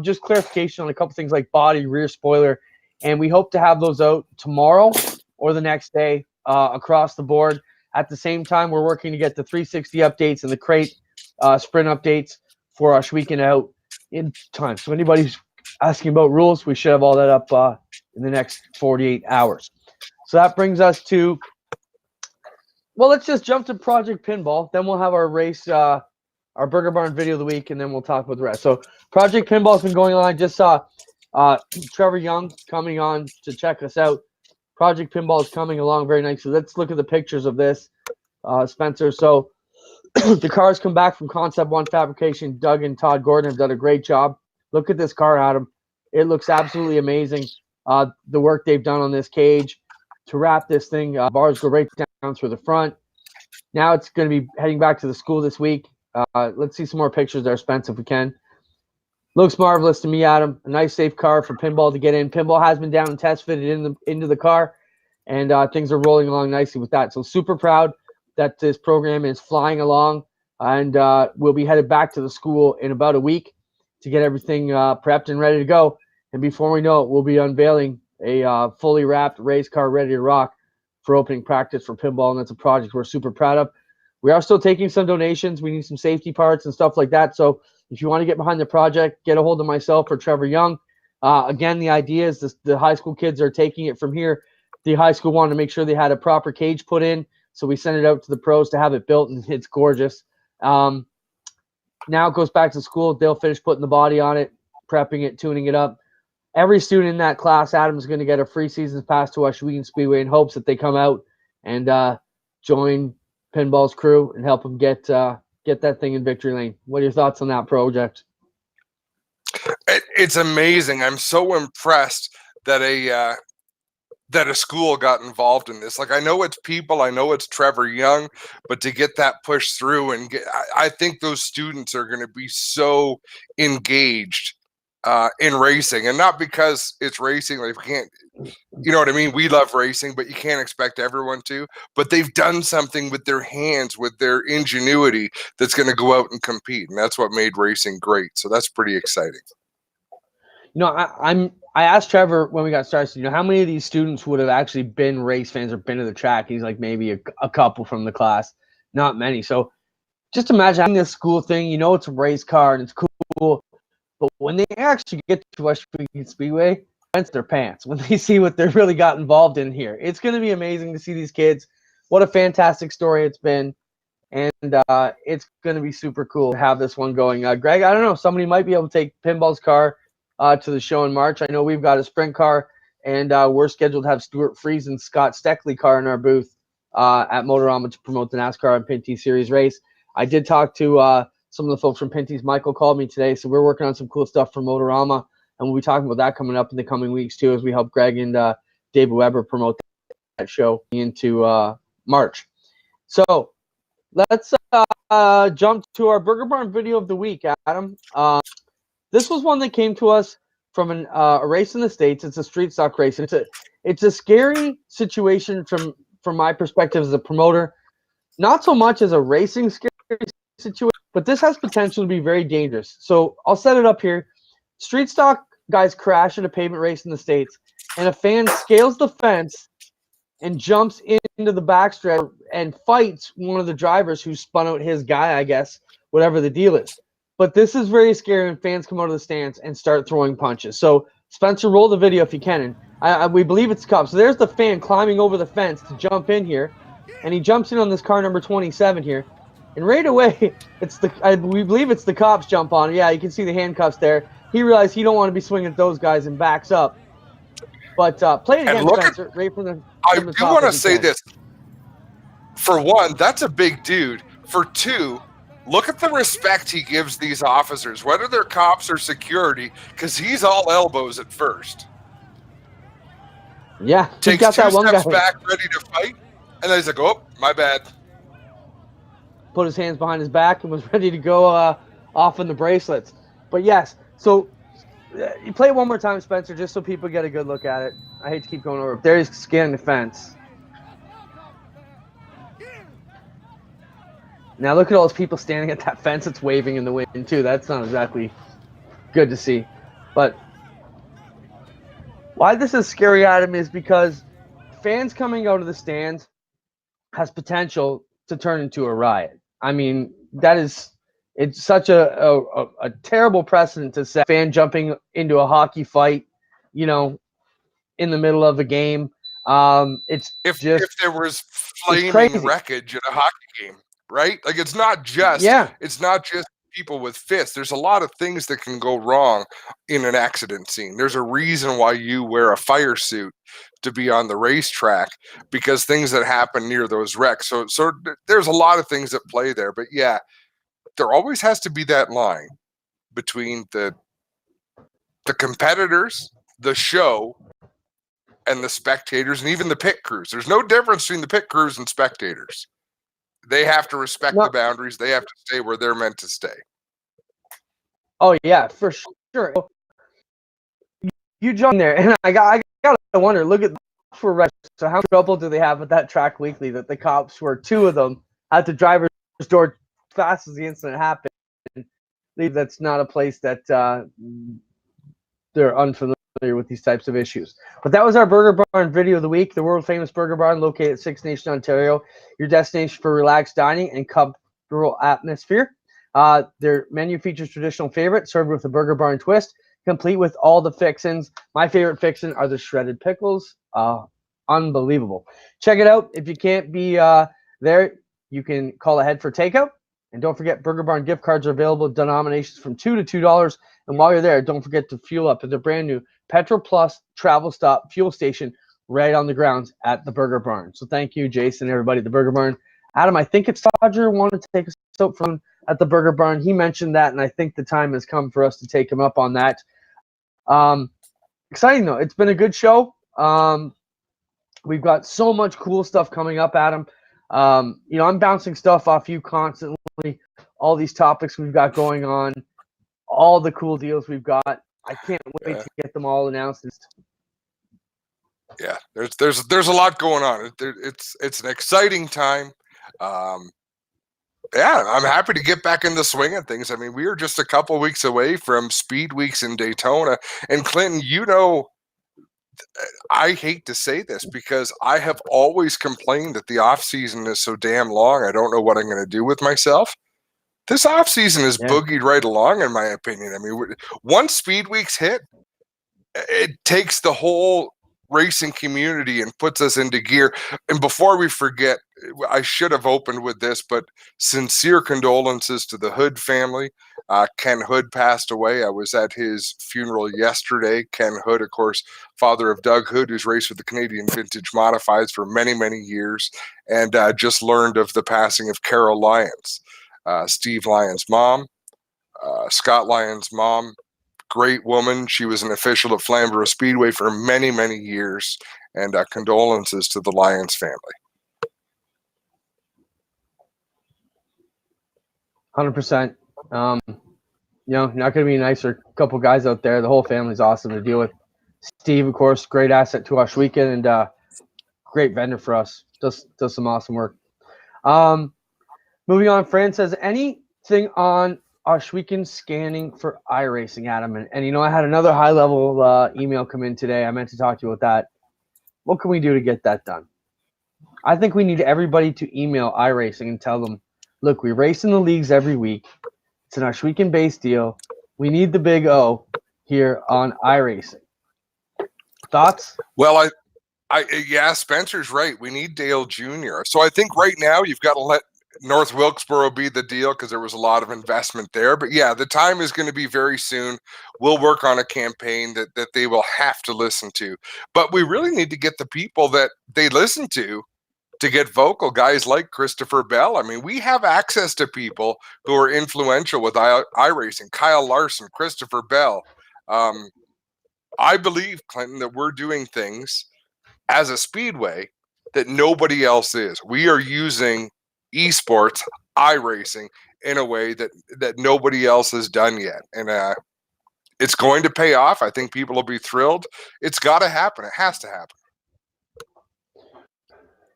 Just clarification on a couple things like body, rear spoiler. And we hope to have those out tomorrow or the next day across the board. At the same time, we're working to get the 360 updates and the crate sprint updates for Ohsweken out in time. So anybody's asking about rules, we should have all that up in the next 48 hours. So that brings us to, well, let's just jump to Project Pinball. Then we'll have our race, our Burger Barn video of the week, and then we'll talk about the rest. So Project Pinball's been going on. I just saw Trevor Young coming on to check us out. Project Pinball is coming along very nicely. Let's look at the pictures of this, Spencer. So the cars come back from Concept One Fabrication. Doug and Todd Gordon have done a great job. Look at this car, Adam. It looks absolutely amazing. The work they've done on this cage to wrap this thing. Bars go right down through the front. Now it's going to be heading back to the school this week. Let's see some more pictures there, Spence, if we can. Looks marvelous to me, Adam. A nice, safe car for Pinball to get in. Pinball has been down and test fitted into the car, and things are rolling along nicely with that. So super proud that this program is flying along, and we'll be headed back to the school in about a week to get everything prepped and ready to go. And before we know it, we'll be unveiling a fully wrapped race car ready to rock for opening practice for Pinball, and that's a project we're super proud of. We are still taking some donations. We need some safety parts and stuff like that. So if you want to get behind the project, get a hold of myself or Trevor Young. Again, the idea is the high school kids are taking it from here. The high school wanted to make sure they had a proper cage put in, so we sent it out to the pros to have it built, and it's gorgeous. Now it goes back to school. They'll finish putting the body on it. prepping it, tuning it up. Every student in that class, Adam's going to get a free season's pass to Washougal Speedway in hopes that they come out and join Pinball's crew and help them get that thing in victory lane. What are your thoughts on that project? It's amazing. I'm so impressed that a school got involved in this. Like, I know it's people, I know it's Trevor Young, but to get that pushed through and I think those students are going to be so engaged in racing, and not because it's racing. Like, we can't, you know what I mean? We love racing, but you can't expect everyone to. But they've done something with their hands, with their ingenuity, that's going to go out and compete, and that's what made racing great. So that's pretty exciting. You know, I asked Trevor when we got started, you know, how many of these students would have actually been race fans or been to the track? He's like, maybe a couple from the class, not many. So just imagine having this school thing. You know, it's a race car and it's cool. But when they actually get to Washougal Speedway, rents their pants when they see what they really got involved in here. It's going to be amazing to see these kids. What a fantastic story it's been. And it's going to be super cool to have this one going. Greg, I don't know. Somebody might be able to take Pinball's car to the show in March. I know we've got a sprint car, and we're scheduled to have Stuart Fries and Scott Steckley car in our booth at Motorama to promote the NASCAR and Pinty Series race. I did talk to some of the folks from Pinty's. Michael called me today, so we're working on some cool stuff for Motorama, and we'll be talking about that coming up in the coming weeks too, as we help Greg and David Weber promote that show into March. So let's jump to our Burger Barn video of the week, Adam. This was one that came to us from a race in the States. It's a street stock race. It's a scary situation from my perspective as a promoter, not so much as a racing scary situation, but this has potential to be very dangerous. So I'll set it up here. Street stock guys crash in a pavement race in the States, and a fan scales the fence and jumps into the backstretch and fights one of the drivers who spun out his guy, I guess, whatever the deal is. But this is very scary when fans come out of the stands and start throwing punches. So, Spencer, roll the video if you can. And we believe it's Cup. So there's the fan climbing over the fence to jump in here. And he jumps in on this car number 27 here. And right away, we believe it's the cops jump on. Yeah, you can see the handcuffs there. He realized he don't want to be swinging at those guys and backs up. But play it again, Spencer. Right from the I do want to say this. For one, that's a big dude. For two, look at the respect he gives these officers, whether they're cops or security, because he's all elbows at first. Yeah, takes got two that one steps guy back, ready to fight, and then he's like, "Oh, my bad." Put his hands behind his back and was ready to go off in the bracelets. But yes, so you play it one more time, Spencer, just so people get a good look at it. I hate to keep going over. There he's scaling the fence. Now look at all those people standing at that fence. It's waving in the wind too. That's not exactly good to see. But why this is scary, Adam, is because fans coming out of the stands has potential to turn into a riot. I mean, it's such a terrible precedent to set. Fan jumping into a hockey fight, you know, in the middle of a game. If there was flaming wreckage at a hockey game. Right? Like, it's not just people with fists. There's a lot of things that can go wrong in an accident scene. There's a reason why you wear a fire suit to be on the racetrack, because things that happen near those wrecks. So there's a lot of things that play there. But yeah, there always has to be that line between the competitors, the show, and the spectators, and even the pit crews. There's no difference between the pit crews and spectators. They have to respect the boundaries. They have to stay where they're meant to stay. Oh yeah, for sure. You jump in there, and I got to wonder. Look at for arrests. So how much trouble do they have with that track weekly that the cops were two of them at the driver's door fast as the incident happened? That's not a place that they're unfamiliar with these types of issues. But that was our Burger Barn video of the week. The world famous Burger Barn, located at Six Nation, Ontario, your destination for relaxed dining and comfortable atmosphere. Their menu features traditional favorites served with a Burger Barn twist, complete with all the fixins. My favorite fixin are the shredded pickles. Unbelievable. Check it out. If you can't be there, you can call ahead for takeout, And don't forget, Burger Barn gift cards are available, denominations from $2 to $2. And while you're there, don't forget to fuel up at the brand new Petrol Plus Travel Stop fuel station right on the grounds at the Burger Barn. So thank you, Jason, everybody at the Burger Barn. Adam, I think it's Roger wanted to take us out from at the Burger Barn. He mentioned that, and I think the time has come for us to take him up on that. Exciting, though. It's been a good show. We've got so much cool stuff coming up, Adam. I'm bouncing stuff off you constantly. All these topics we've got going on, all the cool deals we've got. I can't wait to get them all announced. Yeah, there's a lot going on. It's an exciting time. I'm happy to get back in the swing of things. I mean, we are just a couple weeks away from Speed Weeks in Daytona. And Clinton, I hate to say this because I have always complained that the off season is so damn long. I don't know what I'm going to do with myself. This off season is boogied right along, in my opinion. I mean, once Speed Weeks hit, it takes the whole racing community and puts us into gear. And before we forget, I should have opened with this, but sincere condolences to the Hood family. Ken Hood passed away. I was at his funeral yesterday. Ken Hood, of course, father of Doug Hood, who's raced with the Canadian Vintage Modifieds for many, many years, and just learned of the passing of Carol Lyons, Steve Lyons' mom, Scott Lyons' mom. Great woman. She was an official at Flamborough Speedway for many, many years. And condolences to the Lyons family. 100%. Not going to be a nicer couple guys out there. The whole family's awesome to deal with. Steve, of course, great asset to Osh Weekend and great vendor for us. Does some awesome work. Moving on, Fran says, anything on Osh Weekend scanning for iRacing, Adam? And I had another high-level email come in today. I meant to talk to you about that. What can we do to get that done? I think we need everybody to email iRacing and tell them, look, we race in the leagues every week. It's an Osh Weekend-based deal. We need the big O here on iRacing. Thoughts? Well, Spencer's right. We need Dale Jr. So I think right now you've got to let North Wilkesboro be the deal because there was a lot of investment there. But yeah, the time is going to be very soon. We'll work on a campaign that they will have to listen to. But we really need to get the people that they listen to get vocal, guys like Christopher Bell. I mean, we have access to people who are influential with iRacing. Kyle Larson, Christopher Bell. I believe, Clinton, that we're doing things as a speedway that nobody else is. We are using esports, iRacing in a way that nobody else has done yet. And it's going to pay off. I think people will be thrilled. It's got to happen. It has to happen.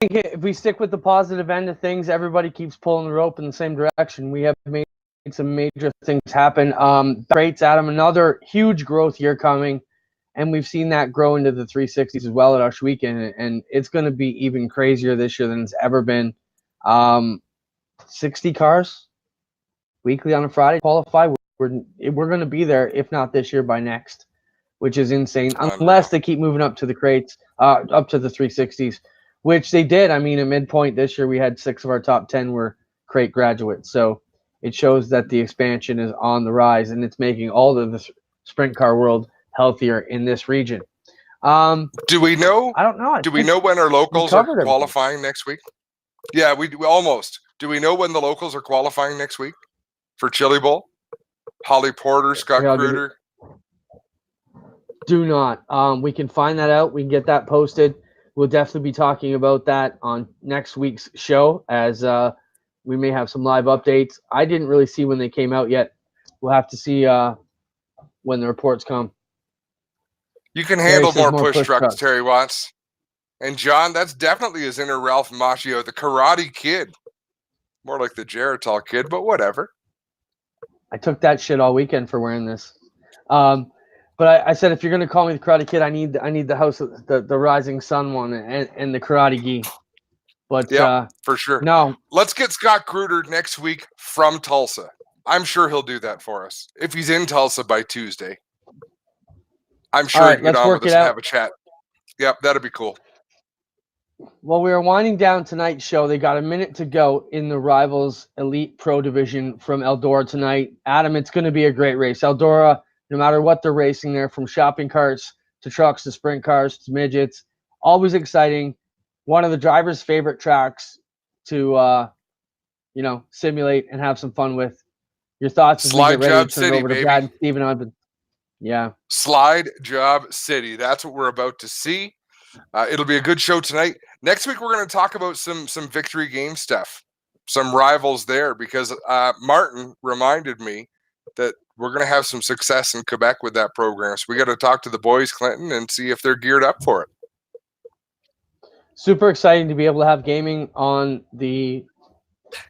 I think if we stick with the positive end of things, everybody keeps pulling the rope in the same direction. We have made some major things happen. Great, Adam, another huge growth year coming. And we've seen that grow into the 360s as well at Osh Weekend. And it's going to be even crazier this year than it's ever been. 60 cars weekly on a Friday qualify. We're going to be there, if not this year, by next, which is insane. Unless they keep moving up to the crates, up to the 360s, which they did. I mean, at midpoint this year, we had 6 of our top 10 were crate graduates. So it shows that the expansion is on the rise, and it's making all of the sprint car world healthier in this region. Do we know? I don't know. Do we know when our locals are qualifying next week? Yeah, we almost. Do we know when the locals are qualifying next week for Chili Bowl? Holly Porter, Scott Kruder? Do not. We can find that out. We can get that posted. We'll definitely be talking about that on next week's show as we may have some live updates. I didn't really see when they came out yet. We'll have to see when the reports come. You can handle more push trucks, Terry Watts. And John, that's definitely his inner Ralph Macchio, the Karate Kid. More like the Geritol Kid, but whatever. I took that shit all weekend for wearing this. But I said, if you're going to call me the Karate Kid, I need the House of the Rising Sun one and the Karate Gi. But yeah, for sure. No. Let's get Scott Kruder next week from Tulsa. I'm sure he'll do that for us. If he's in Tulsa by Tuesday. I'm sure he can get on with us and have a chat. Yep, that'd be cool. Well, we are winding down tonight's show. They got a minute to go in the Rivalz Elite Pro Division from Eldora tonight. Adam, it's going to be a great race. Eldora, no matter what they're racing there, from shopping carts to trucks to sprint cars to midgets, always exciting. One of the drivers' favorite tracks to, simulate and have some fun with. Your thoughts as we get ready to turn it over to Brad and Steven. Yeah. Slide Job City. That's what we're about to see. It'll be a good show tonight. Next week, we're going to talk about some victory game stuff, some rivals there, because Martin reminded me that we're going to have some success in Quebec with that program. So we got to talk to the boys, Clinton, and see if they're geared up for it. Super exciting to be able to have gaming on the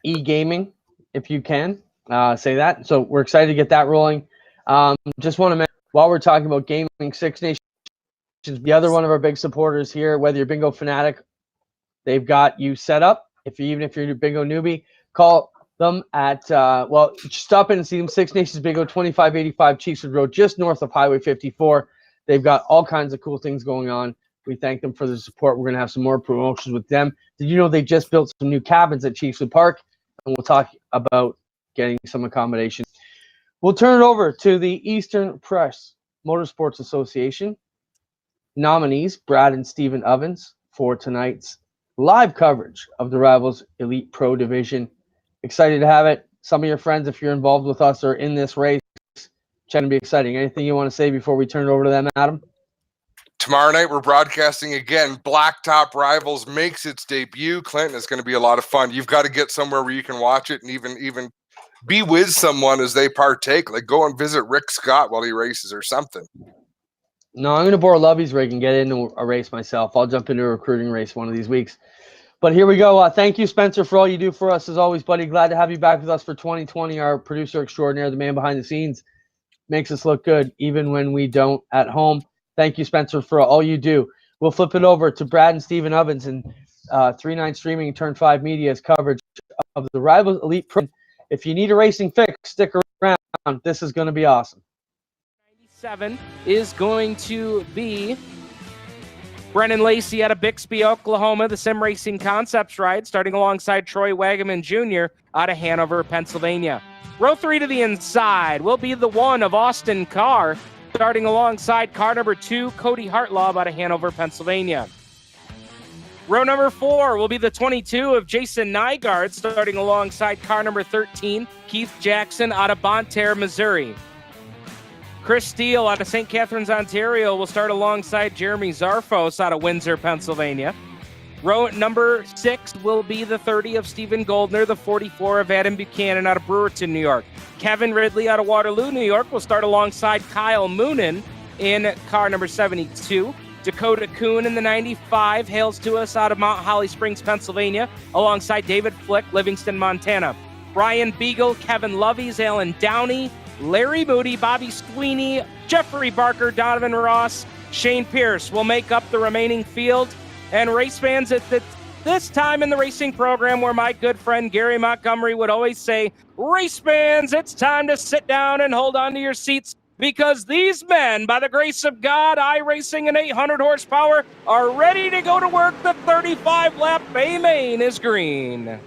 e-gaming, if you can say that. So we're excited to get that rolling. Just want to mention, while we're talking about gaming, Six Nations, the other one of our big supporters here, whether you're bingo fanatic, they've got you set up. Even if you're a bingo newbie, call them at stop in and see them. Six Nations Bingo, 2585 Chiefswood Road, just north of Highway 54. They've got all kinds of cool things going on. We thank them for the support. We're going to have some more promotions with them. Did you know they just built some new cabins at Chiefswood Park? And we'll talk about getting some accommodation. We'll turn it over to the Eastern Press Motorsports Association nominees, Brad and Steven Ovens, for tonight's live coverage of the Rivalz Elite Pro Division. Excited to have it. Some of your friends, if you're involved with us or in this race, it's going to be exciting. Anything you want to say before we turn it over to them, Adam? Tomorrow night, we're broadcasting again. Blacktop Rivals makes its debut. Clinton, it's going to be a lot of fun. You've got to get somewhere where you can watch it and even be with someone as they partake. Like go and visit Rick Scott while he races or something. No, I'm going to borrow Lovey's rig and get into a race myself. I'll jump into a recruiting race one of these weeks. But here we go. Thank you, Spencer, for all you do for us as always, buddy. Glad to have you back with us for 2020. Our producer extraordinaire, the man behind the scenes, makes us look good even when we don't at home. Thank you, Spencer, for all you do. We'll flip it over to Brad and Steven Ovens and 3-9 Streaming and Turn 5 Media's coverage of the Rivalz Elite Pro. If you need a racing fix, stick around. This is going to be awesome. 97 is going to be Brennan Lacey out of Bixby, Oklahoma, the Sim Racing Concepts ride, starting alongside Troy Wagaman Jr. out of Hanover, Pennsylvania. Row 3 to the inside will be the one of Austin Carr, starting alongside car number 2, Cody Hartlaub out of Hanover, Pennsylvania. Row number 4 will be the 22 of Jason Nygaard, starting alongside car number 13, Keith Jackson out of Bonne Terre, Missouri. Chris Steele out of St. Catharines, Ontario will start alongside Jeremy Zarfos out of Windsor, Pennsylvania. Row number 6 will be the 30 of Stephen Goldner, the 44 of Adam Buchanan out of Brewerton, New York. Kevin Ridley out of Waterloo, New York will start alongside Kyle Moonen in car number 72. Dakota Kuhn in the 95 hails to us out of Mount Holly Springs, Pennsylvania, alongside David Flick, Livingston, Montana. Brian Beagle, Kevin Loveys, Alan Downey, Larry Moody, Bobby Sweeney, Jeffrey Barker, Donovan Ross, Shane Pierce will make up the remaining field. And race fans, at this time in the racing program where my good friend Gary Montgomery would always say, race fans, it's time to sit down and hold on to your seats, because these men, by the grace of God, iRacing and 800 horsepower, are ready to go to work. The 35-lap Bay Main is green.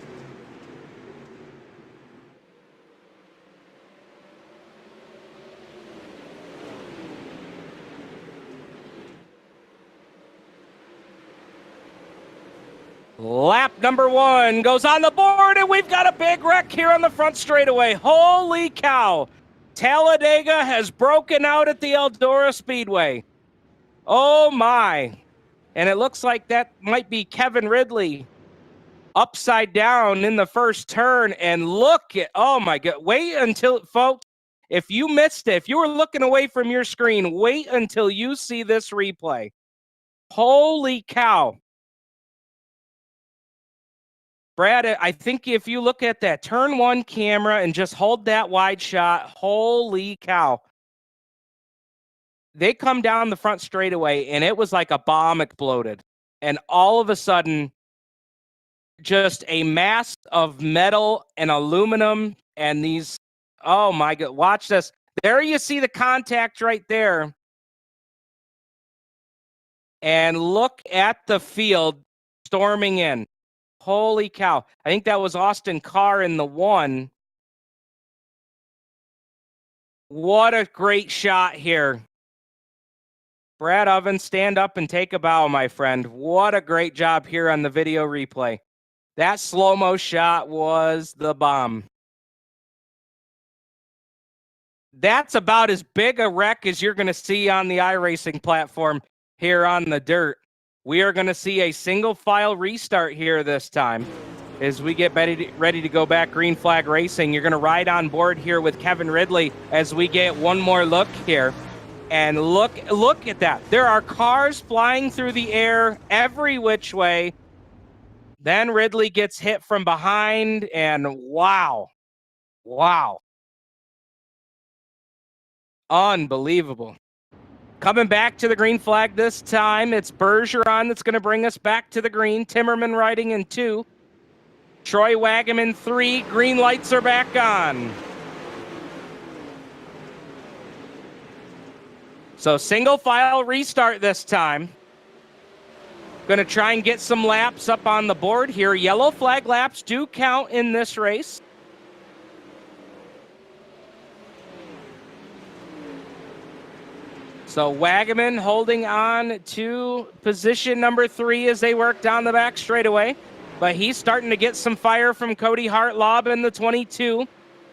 Lap number 1 goes on the board, and we've got a big wreck here on the front straightaway. Holy cow. Talladega has broken out at the Eldora Speedway. Oh, my. And it looks like that might be Kevin Ridley upside down in the first turn. And look at, oh, my God. Wait until, folks, if you missed it, if you were looking away from your screen, wait until you see this replay. Holy cow. Brad, I think if you look at that turn 1 camera and just hold that wide shot, holy cow. They come down the front straightaway, and it was like a bomb exploded. And all of a sudden, just a mass of metal and aluminum and these, oh my God, watch this. There you see the contact right there. And look at the field. storming in. Holy cow. I think that was Austin Carr in the 1. What a great shot here. Brad Ovens, stand up and take a bow, my friend. What a great job here on the video replay. That slow-mo shot was the bomb. That's about as big a wreck as you're going to see on the iRacing platform here on the dirt. We are going to see a single file restart here this time as we get ready to go back green flag racing. You're going to ride on board here with Kevin Ridley as we get one more look here. And look at that. There are cars flying through the air every which way. Then Ridley gets hit from behind, and wow. Unbelievable. Coming back to the green flag this time, it's Bergeron that's going to bring us back to the green. Timmerman riding in 2. Troy Wagaman 3. Green lights are back on. So single file restart this time. Going to try and get some laps up on the board here. Yellow flag laps do count in this race. So Wagaman holding on to position number 3 as they work down the back straightaway. But he's starting to get some fire from Cody Hartlob in the 22.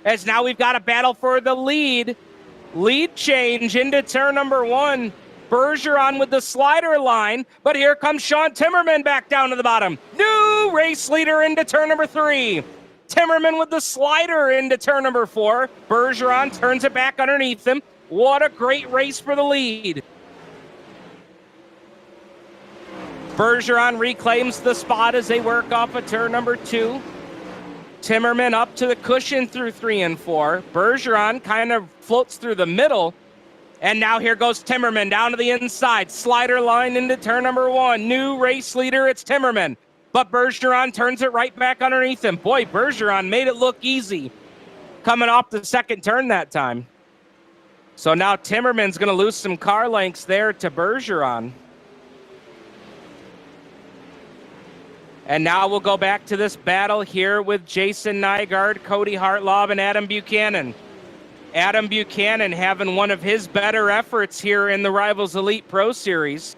As now we've got a battle for the lead. Lead change into turn number 1. Bergeron with the slider line. But here comes Sean Timmerman back down to the bottom. New race leader into turn number 3. Timmerman with the slider into turn number 4. Bergeron turns it back underneath him. What a great race for the lead. Bergeron reclaims the spot as they work off of turn number 2. Timmerman up to the cushion through 3 and 4. Bergeron kind of floats through the middle. And now here goes Timmerman down to the inside. Slider line into turn number 1. New race leader, it's Timmerman. But Bergeron turns it right back underneath him. Boy, Bergeron made it look easy coming off the second turn that time. So now Timmerman's going to lose some car lengths there to Bergeron. And now we'll go back to this battle here with Jason Nygaard, Cody Hartlob, and Adam Buchanan. Adam Buchanan having one of his better efforts here in the Rivalz Elite Pro Series.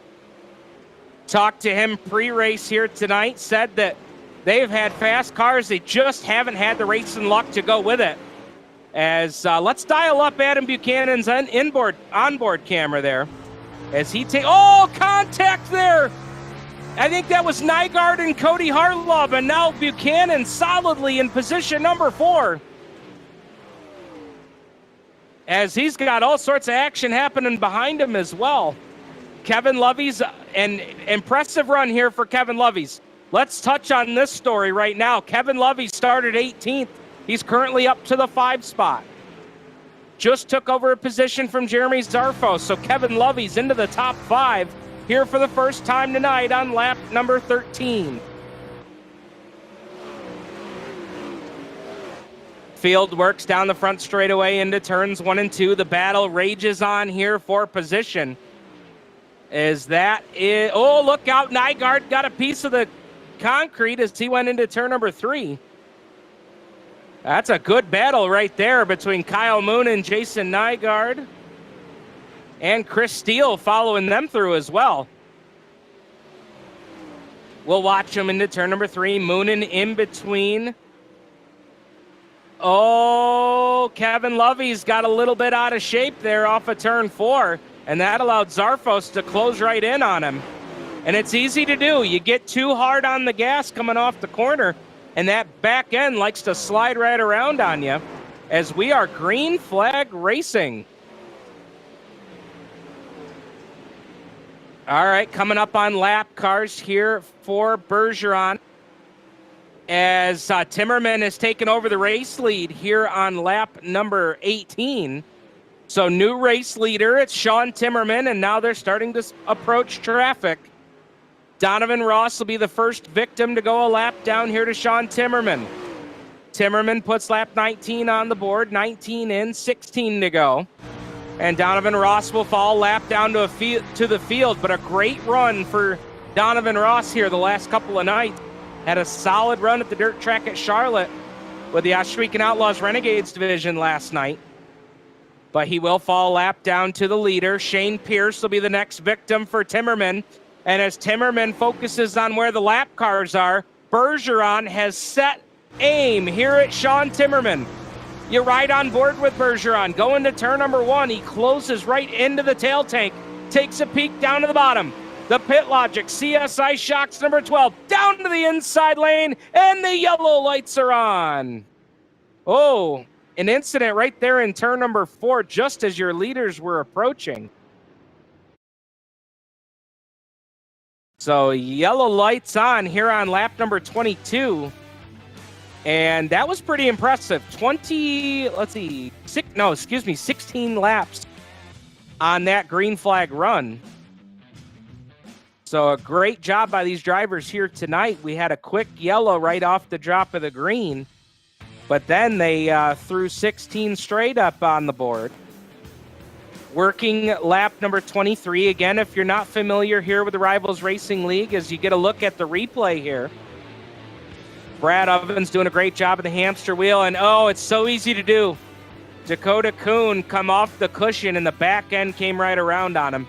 Talked to him pre-race here tonight, said that they've had fast cars, they just haven't had the racing luck to go with it. As let's dial up Adam Buchanan's onboard camera there. As he contact there. I think that was Nygaard and Cody Hartlob, and now Buchanan solidly in position number 4. As he's got all sorts of action happening behind him as well. Kevin Lovey's an impressive run here for Kevin Lovey's. Let's touch on this story right now. Kevin Lovey started 18th. He's currently up to the 5 spot. Just took over a position from Jeremy Zarfo, so Kevin Lovey's into the top 5 here for the first time tonight on lap number 13. Field works down the front straightaway into turns 1 and 2. The battle rages on here for position. Look out, Nygaard got a piece of the concrete as he went into turn number 3. That's a good battle right there between Kyle Moon and Jason Nygaard. And Chris Steele following them through as well. We'll watch them into turn number 3. Moonin in between. Kevin Lovey's got a little bit out of shape there off of turn 4. And that allowed Zarfos to close right in on him. And it's easy to do. You get too hard on the gas coming off the corner, and that back end likes to slide right around on you as we are green flag racing. All right, coming up on lap cars here for Bergeron as Timmerman has taken over the race lead here on lap number 18. So new race leader, it's Sean Timmerman, and now they're starting to approach traffic. Donovan Ross will be the first victim to go a lap down here to Sean Timmerman. Timmerman puts lap 19 on the board, 19 in, 16 to go. And Donovan Ross will fall lap down to the field, but a great run for Donovan Ross here the last couple of nights. Had a solid run at the dirt track at Charlotte with the Ohsweken Outlaws Renegades division last night. But he will fall a lap down to the leader. Shane Pierce will be the next victim for Timmerman. And as Timmerman focuses on where the lap cars are, Bergeron has set aim here at Sean Timmerman. You ride on board with Bergeron. Going to turn number 1. He closes right into the tail tank. Takes a peek down to the bottom. The Pit Logic CSI Shocks number 12 down to the inside lane, and the yellow lights are on. Oh, an incident right there in turn number 4 just as your leaders were approaching. So yellow lights on here on lap number 22. And that was pretty impressive. 16 laps on that green flag run. So a great job by these drivers here tonight. We had a quick yellow right off the drop of the green, but then they threw 16 straight up on the board. Working lap number 23. Again, if you're not familiar here with the Rivalz Racing League, as you get a look at the replay here, Brad Ovens doing a great job of the hamster wheel, and oh, it's so easy to do. Dakota Kuhn come off the cushion, and the back end came right around on him.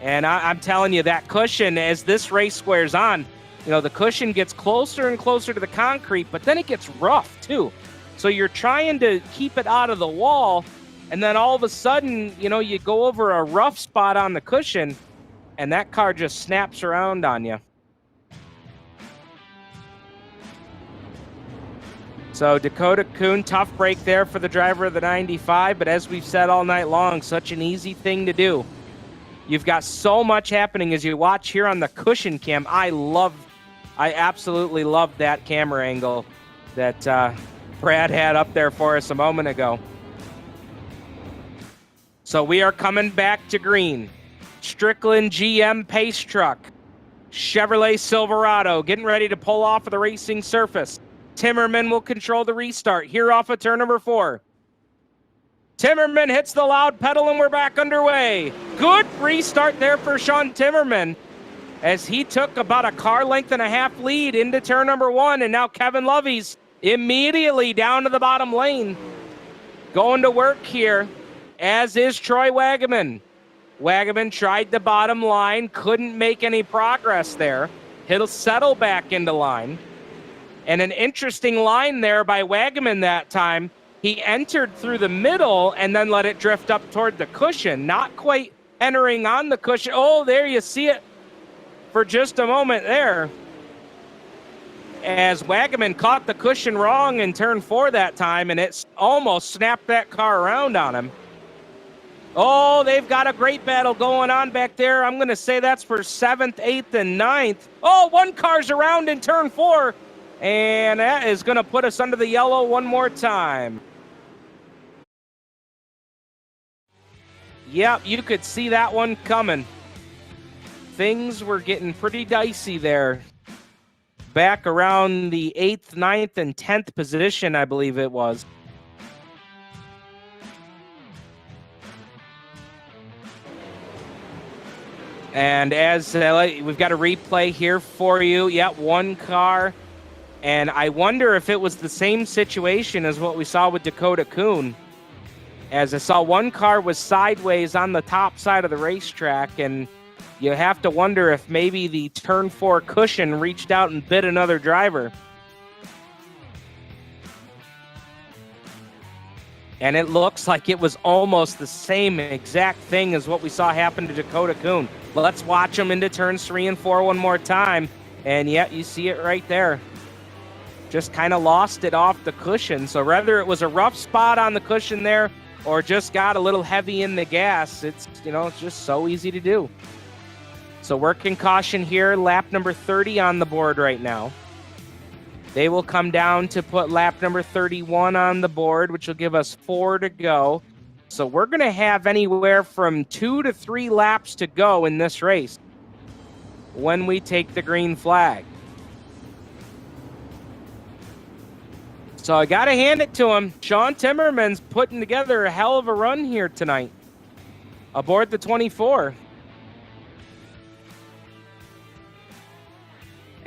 And I'm telling you, that cushion, as this race wears on, the cushion gets closer and closer to the concrete, but then it gets rough, too. So you're trying to keep it out of the wall, and then all of a sudden, you go over a rough spot on the cushion, and that car just snaps around on you. So Dakota Kuhn, tough break there for the driver of the 95, but as we've said all night long, such an easy thing to do. You've got so much happening as you watch here on the cushion cam. I absolutely love that camera angle that Brad had up there for us a moment ago. So we are coming back to green. Strickland GM Pace Truck. Chevrolet Silverado getting ready to pull off of the racing surface. Timmerman will control the restart here off of turn number 4. Timmerman hits the loud pedal and we're back underway. Good restart there for Sean Timmerman as he took about a car length and a half lead into turn number 1, and now Kevin Lovey's immediately down to the bottom lane. Going to work here, as is Troy Wagaman. Wagaman tried the bottom line, couldn't make any progress there. He'll settle back into line. And an interesting line there by Wagaman that time. He entered through the middle and then let it drift up toward the cushion, not quite entering on the cushion. Oh, there you see it for just a moment there. As Wagaman caught the cushion wrong in turn 4 that time, and it almost snapped that car around on him. Oh, they've got a great battle going on back there. I'm going to say that's for 7th, 8th, and 9th. Oh, one car's around in turn 4. And that is going to put us under the yellow one more time. Yep, you could see that one coming. Things were getting pretty dicey there. Back around the 8th, 9th, and 10th position, I believe it was. And as we've got a replay here for you. Yep, one car. And I wonder if it was the same situation as what we saw with Dakota Kuhn. As I saw one car was sideways on the top side of the racetrack, and you have to wonder if maybe the turn 4 cushion reached out and bit another driver. And it looks like it was almost the same exact thing as what we saw happen to Dakota Kuhn. Let's watch them into turns 3 and 4 one more time. And yet you see it right there. Just kind of lost it off the cushion. So whether it was a rough spot on the cushion there or just got a little heavy in the gas, it's just so easy to do. So working caution here, lap number 30 on the board right now. They will come down to put lap number 31 on the board, which will give us 4 to go. So we're going to have anywhere from 2 to 3 laps to go in this race when we take the green flag. So I got to hand it to him. Sean Timmerman's putting together a hell of a run here tonight aboard the 24.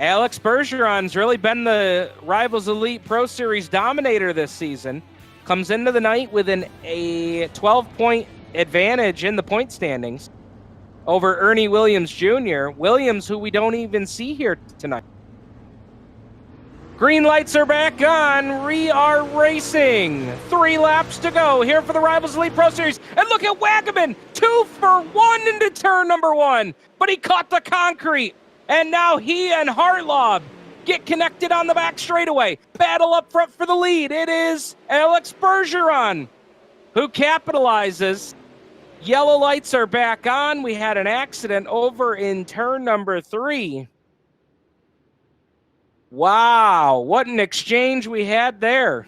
Alex Bergeron's really been the Rivalz Elite Pro Series dominator this season. Comes into the night with a 12-point advantage in the point standings over Ernie Williams Jr. Williams, who we don't even see here tonight. Green lights are back on. We are racing. 3 laps to go here for the Rivalz Elite Pro Series. And look at Wagaman, 2 for 1 into turn number 1. But he caught the concrete. And now he and Hartlob get connected on the back straightaway. Battle up front for the lead. It is Alex Bergeron who capitalizes. Yellow lights are back on. We had an accident over in turn number 3. Wow, what an exchange we had there.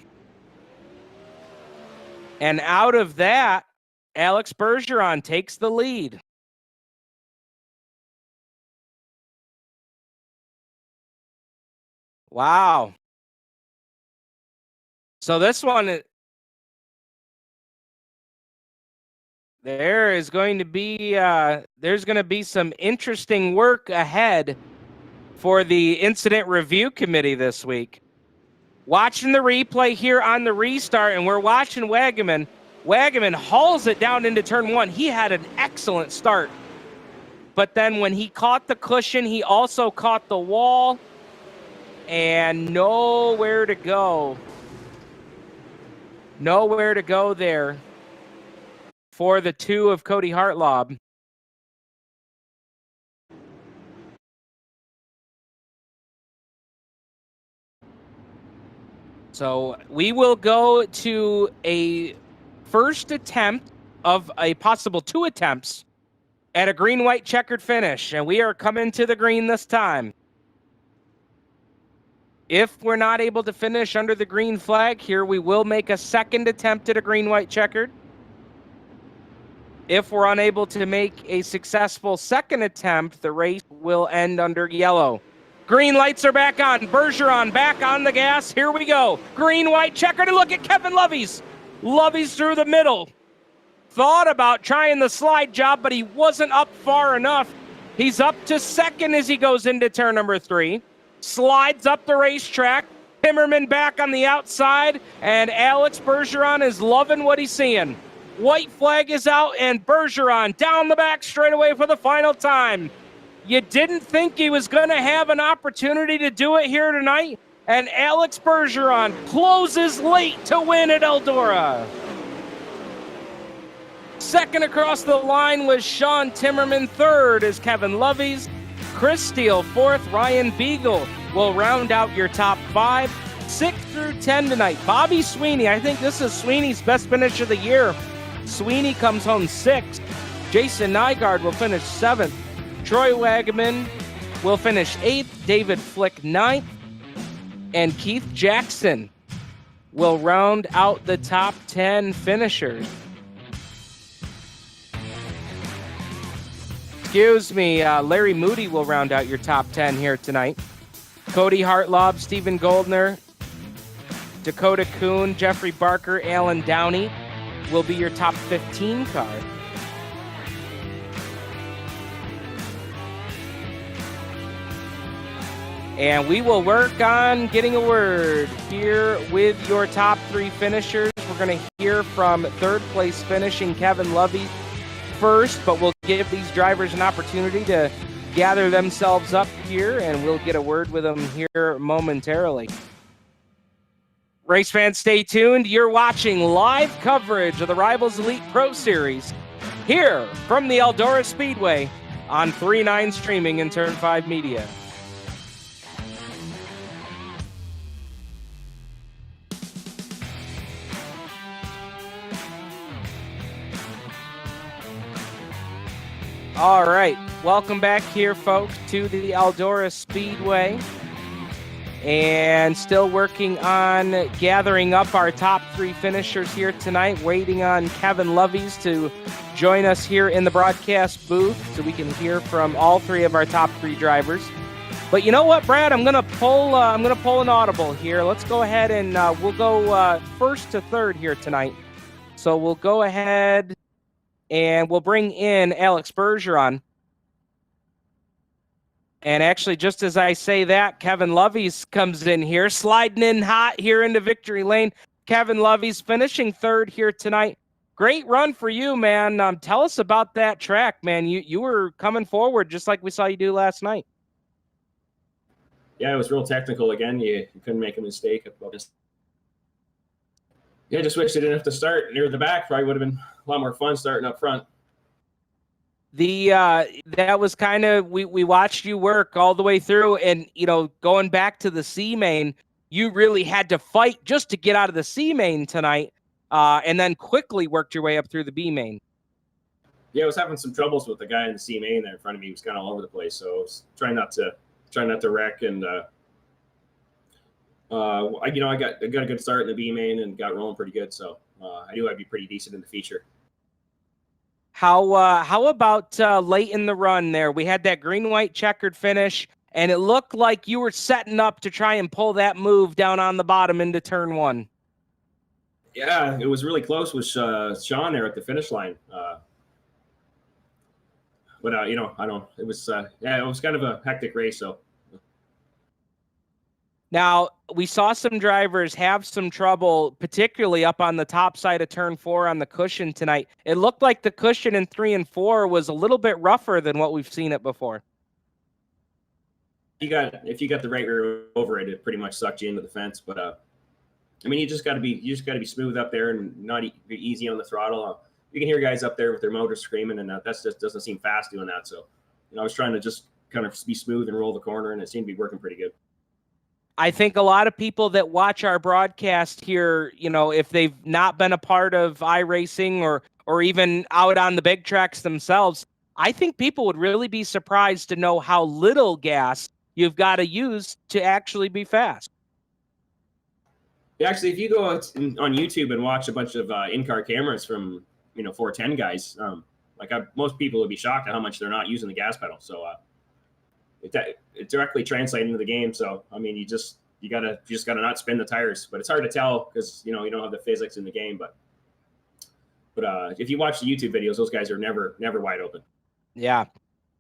And out of that, Alex Bergeron takes the lead. Wow. So this one, there's going to be some interesting work ahead for the Incident Review Committee this week. Watching the replay here on the restart, and we're watching Wagaman. Wagaman hauls it down into turn 1. He had an excellent start. But then when he caught the cushion, he also caught the wall. And nowhere to go. Nowhere to go there for the 2 of Cody Hartlob. So we will go to a first attempt of a possible 2 attempts at a green-white checkered finish. And we are coming to the green this time. If we're not able to finish under the green flag here, we will make a second attempt at a green-white checkered. If we're unable to make a successful second attempt, the race will end under yellow. Green lights are back on. Bergeron back on the gas. Here we go. Green-white checkered. And look at Kevin Lovey's. Lovey's through the middle. Thought about trying the slide job, but he wasn't up far enough. He's up to second as he goes into turn number 3. Slides up the racetrack. Timmerman back on the outside. And Alex Bergeron is loving what he's seeing. White flag is out, and Bergeron down the back straightaway for the final time. You didn't think he was going to have an opportunity to do it here tonight, and Alex Bergeron closes late to win at Eldora. Second across the line was Sean Timmerman. Third is Kevin Lovey's. Chris Steele fourth. Ryan Beagle will round out your top 5. 6 through 10 tonight. Bobby Sweeney, I think this is Sweeney's best finish of the year. Sweeney comes home 6th. Jason Nygaard will finish 7th. Troy Wagaman will finish 8th. David Flick 9th. And Keith Jackson will round out the top 10 finishers. Excuse me, Larry Moody will round out your top 10 here tonight. Cody Hartlob, Stephen Goldner, Dakota Kuhn, Jeffrey Barker, Alan Downey will be your top 15 card. And we will work on getting a word here with your top 3 finishers. We're going to hear from third place finishing Kevin Lovey first, but we'll give these drivers an opportunity to gather themselves up here, and we'll get a word with them here momentarily. Race fans, stay tuned. You're watching live coverage of the Rivalz Elite Pro Series here from the Eldora Speedway on 3-9 Streaming and Turn 5 Media. All right, welcome back here, folks, to the Eldora Speedway. And still working on gathering up our top 3 finishers here tonight, waiting on Kevin Lovey's to join us here in the broadcast booth so we can hear from all 3 of our top 3 drivers. But you know what, Brad? I'm gonna pull an audible here. Let's go ahead and we'll go first to third here tonight. So we'll go ahead and we'll bring in Alex Bergeron. And actually, just as I say that, Kevin Loveys comes in here, sliding in hot here into victory lane. Kevin Loveys finishing third here tonight. Great run for you, man. Tell us about that track, man. You were coming forward just like we saw you do last night. Yeah, it was real technical again. You couldn't make a mistake. Yeah, just wish they didn't have to start near the back. Probably would have been a lot more fun starting up front. That was kind of we watched you work all the way through, and going back to the C main, you really had to fight just to get out of the C main tonight, and then quickly worked your way up through the B main. Yeah, I was having some troubles with the guy in the C main there in front of me. He was kind of all over the place, so I was trying not to wreck. And I got a good start in the B main and got rolling pretty good. So I knew I'd be pretty decent in the feature. How about late in the run there? We had that green-white checkered finish, and it looked like you were setting up to try and pull that move down on the bottom into turn one. Yeah, it was really close with Sean there at the finish line. But I don't. It was it was kind of a hectic race. So now we saw some drivers have some trouble, particularly up on the top side of turn 4 on the cushion tonight. It looked like the cushion in 3 and 4 was a little bit rougher than what we've seen it before. If you got the right rear over it, it pretty much sucked you into the fence. But I mean, you just got to be smooth up there and not be easy on the throttle. You can hear guys up there with their motors screaming, and that just doesn't seem fast doing that. So, I was trying to just kind of be smooth and roll the corner, and it seemed to be working pretty good. I think a lot of people that watch our broadcast here, if they've not been a part of iRacing or even out on the big tracks themselves, I think people would really be surprised to know how little gas you've got to use to actually be fast. Yeah, actually, if you go on YouTube and watch a bunch of in-car cameras from 410 guys, most people would be shocked at how much they're not using the gas pedal. So it directly translates into the game. So I mean, you just gotta not spin the tires, but it's hard to tell because you don't have the physics in the game. But if you watch the YouTube videos, those guys are never wide open. Yeah.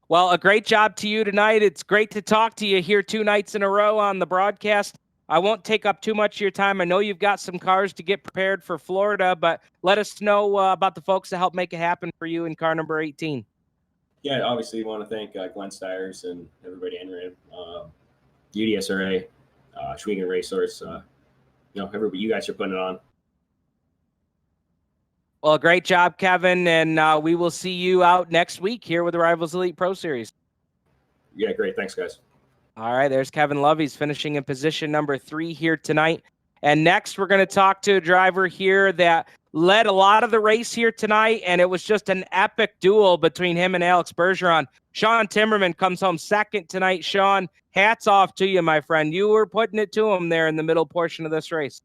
Well, a great job to you tonight. It's great to talk to you here 2 nights in a row on the broadcast. I won't take up too much of your time. I know you've got some cars to get prepared for Florida, but let us know about the folks that help make it happen for you in car number 18. Yeah, obviously we want to thank Glenn Stiers and everybody entering, UDSRA, Schwiegen Racehorse, everybody, you guys are putting it on. Well, great job, Kevin, and we will see you out next week here with the Rivalz Elite Pro Series. Yeah, great. Thanks, guys. All right, there's Kevin Loveys finishing in position number 3 here tonight. And next, we're going to talk to a driver here that led a lot of the race here tonight, and it was just an epic duel between him and Alex Bergeron. Sean Timmerman comes home second tonight. Sean, hats off to you, my friend. You were putting it to him there in the middle portion of this race.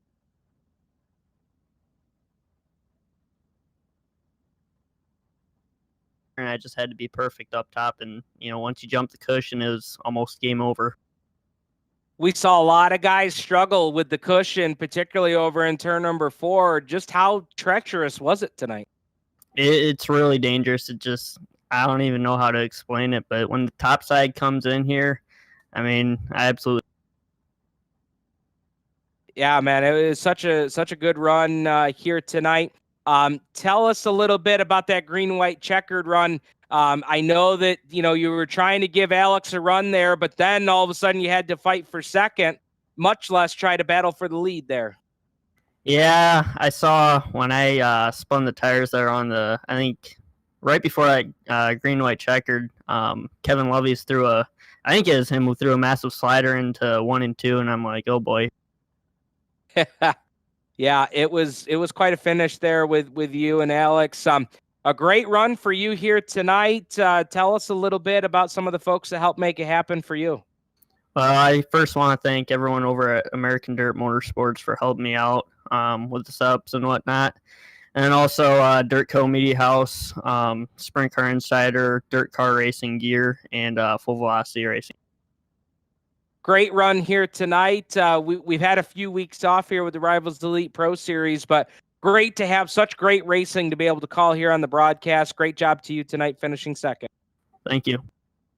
And I just had to be perfect up top, and once you jump the cushion, it was almost game over. We saw a lot of guys struggle with the cushion, particularly over in turn number 4. Just how treacherous was it tonight? It's really dangerous. I don't even know how to explain it, but when the top side comes in here, I mean, I absolutely. Yeah, man, it was such a good run here tonight. Tell us a little bit about that green-white checkered run. I know that, you were trying to give Alex a run there, but then all of a sudden you had to fight for second, much less try to battle for the lead there. Yeah, I saw when I spun the tires there I think right before I green-white checkered, Kevin Loveys I think it was him who threw a massive slider into 1 and 2, and I'm like, oh boy. Yeah, it was quite a finish there with you and Alex. A great run for you here tonight. Tell us a little bit about some of the folks that helped make it happen for you. Well, I first want to thank everyone over at American Dirt Motorsports for helping me out with the subs and whatnot. And also Dirt Co. Media House, Sprint Car Insider, Dirt Car Racing Gear, and Full Velocity Racing. Great run here tonight. We've had a few weeks off here with the Rivalz Elite Pro Series, but great to have such great racing to be able to call here on the broadcast. Great job to you tonight, finishing second. Thank you.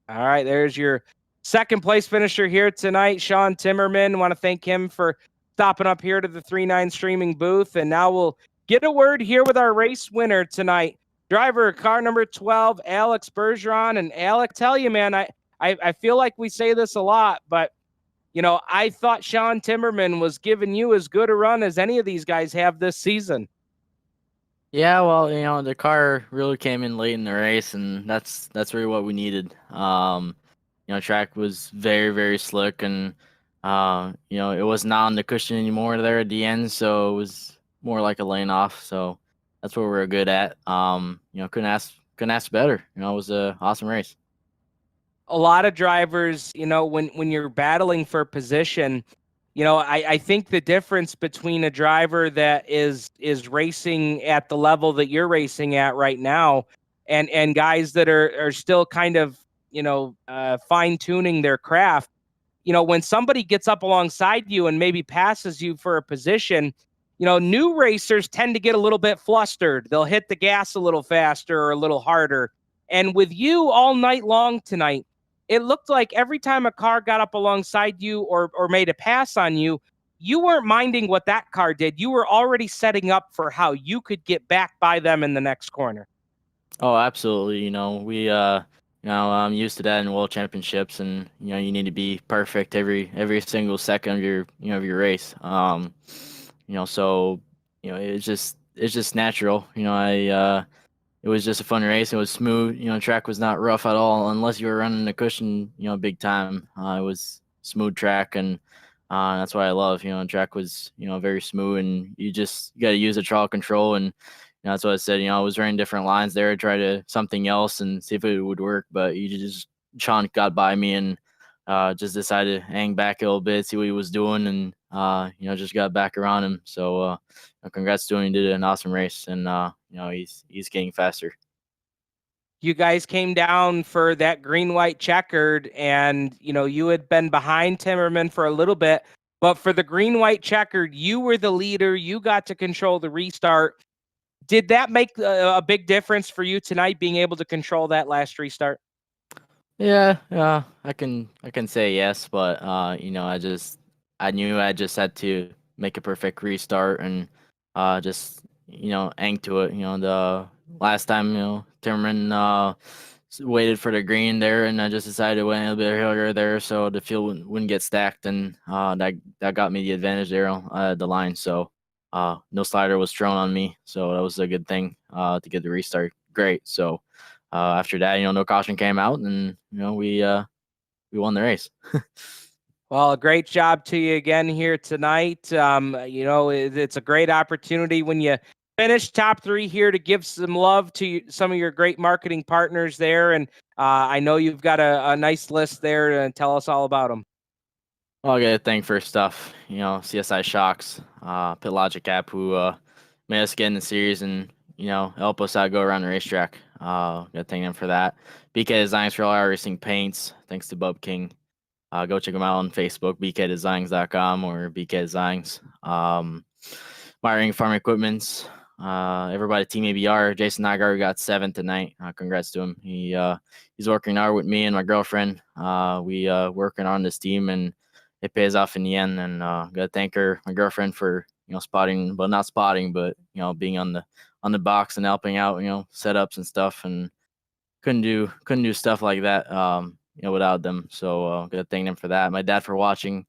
All right, there's your second place finisher here tonight, Sean Timmerman. Want to thank him for stopping up here to the 3-9 streaming booth. And now we'll get a word here with our race winner tonight. Driver, car number 12, Alex Bergeron. And Alex, tell you, man, I feel like we say this a lot, but, you know, I thought Sean Timmerman was giving you as good a run as any of these guys have this season. Yeah, well, you know, the car really came in late in the race, and that's really what we needed. You know, track was very, very slick, and you know, it was not on the cushion anymore there at the end, so it was more like a lane off. So that's what we were good at. You know, couldn't ask better. You know, it was an awesome race. A lot of drivers, you know, when you're battling for position, you know, I think the difference between a driver that is racing at the level that you're racing at right now and guys that are still kind of, you know, fine-tuning their craft, you know, when somebody gets up alongside you and maybe passes you for a position, you know, new racers tend to get a little bit flustered. They'll hit the gas a little faster or a little harder. And with you all night long tonight, it looked like every time a car got up alongside you or made a pass on you, you weren't minding what that car did. You were already setting up for how you could get back by them in the next corner. Oh, absolutely. You know, we you know, I'm used to that in world championships, and you know, you need to be perfect every single second of your race. You know, so you know, it's just natural. You know, it was just a fun race. It was smooth. You know, track was not rough at all, unless you were running the cushion, you know, big time. It was smooth track, and that's what I love. You know, track was, you know, very smooth, and you got to use the throttle control, and you know, that's what I said. You know, I was running different lines there, try to something else and see if it would work, but Sean got by me and just decided to hang back a little bit, see what he was doing, and you know, just got back around him. So congrats to him. He did an awesome race, and you know, he's getting faster. You guys came down for that green-white checkered, and you know, you had been behind Timmerman for a little bit, but for the green-white checkered, you were the leader. You got to control the restart. Did that make a big difference for you tonight, being able to control that last restart? Yeah, I can say yes, but you know, I knew I just had to make a perfect restart and just, you know, hang to it. You know, the last time, you know, Timmerman waited for the green there, and I just decided to wait a little bit earlier there so the field wouldn't get stacked, and that got me the advantage there on the line. So no slider was thrown on me, so that was a good thing to get the restart. Great. So after that, you know, no caution came out, and you know, we won the race. Well, great job to you again here tonight. You know, it's a great opportunity when you finish top three here to give some love to some of your great marketing partners there. And I know you've got a nice list there to tell us all about them. Well, I got to thank first off, you know, CSI Shocks, Pit Logic app, who made us get in the series and, you know, help us out go around the racetrack. Got to thank them for that. BK Designs for all our racing paints. Thanks to Bub King. Go check them out on Facebook, bkdesigns.com or BK Designs. Wiring Farm Equipments. Everybody, Team ABR. Jason Nygaard got 7th tonight. Congrats to him. He's working hard with me and my girlfriend. We working on this team, and it pays off in the end. And gotta thank my girlfriend for, you know, spotting, but not spotting, but you know, being on the box and helping out, you know, setups and stuff. And couldn't do stuff like that, you know, without them. So gotta thank them for that. My dad for watching.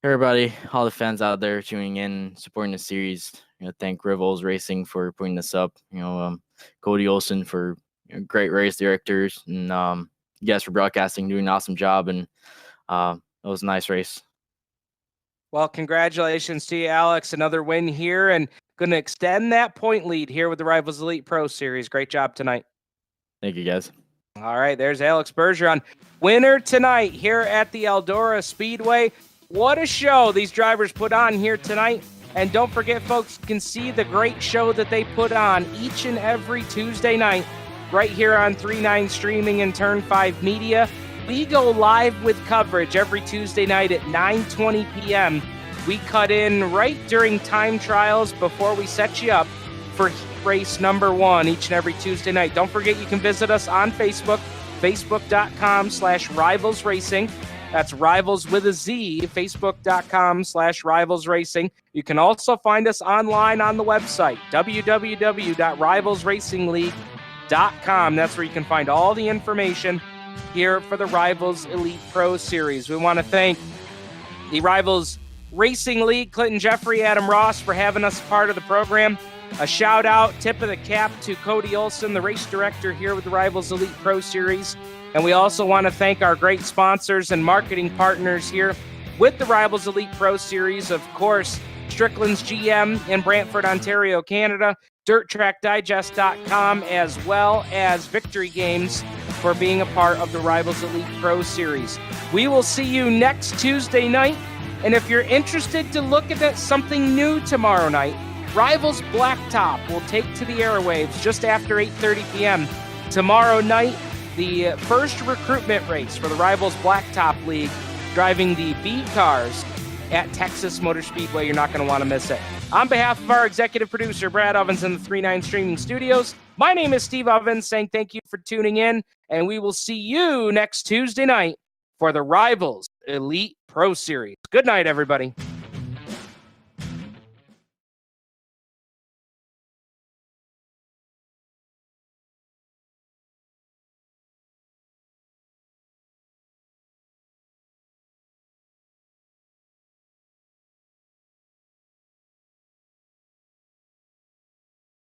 Everybody, all the fans out there tuning in, supporting the series. You know, thank Rivalz Racing for putting this up. You know, Cody Olson for, you know, great race directors, and you guys for broadcasting, doing an awesome job. And it was a nice race. Well, congratulations to you, Alex. Another win here, and going to extend that point lead here with the Rivalz Elite Pro Series. Great job tonight. Thank you, guys. All right, there's Alex Bergeron, winner tonight here at the Eldora Speedway. What a show these drivers put on here tonight. And don't forget, folks, you can see the great show that they put on each and every Tuesday night right here on 3-9 Streaming and Turn 5 Media. We go live with coverage every Tuesday night at 9:20 p.m. We cut in right during time trials before we set you up for race number 1 each and every Tuesday night. Don't forget, you can visit us on Facebook Facebook.com/Rivalz Racing. That's Rivalz with a Z, Facebook.com/Rivalz Racing. You can also find us online on the website, www.rivalzracingleague.com. That's where you can find all the information here for the Rivalz Elite Pro Series. We want to thank the Rivalz Racing League, Clinton Jeffrey, Adam Ross, for having us part of the program. A shout out, tip of the cap to Cody Olson, the race director here with the Rivalz Elite Pro Series. And we also want to thank our great sponsors and marketing partners here with the Rivalz Elite Pro Series. Of course, Strickland's GM in Brantford, Ontario, Canada, DirtTrackDigest.com, as well as Victory Games for being a part of the Rivalz Elite Pro Series. We will see you next Tuesday night. And if you're interested to look at something new tomorrow night, Rivalz Blacktop will take to the airwaves just after 8:30 p.m. tomorrow night. The first recruitment race for the Rivalz Blacktop League, driving the B cars at Texas Motor Speedway. You're not going to want to miss it. On behalf of our executive producer, Brad Ovens, in the 3-9 Streaming Studios, my name is Steve Ovens, saying thank you for tuning in, and we will see you next Tuesday night for the Rivalz Elite Pro Series. Good night, everybody.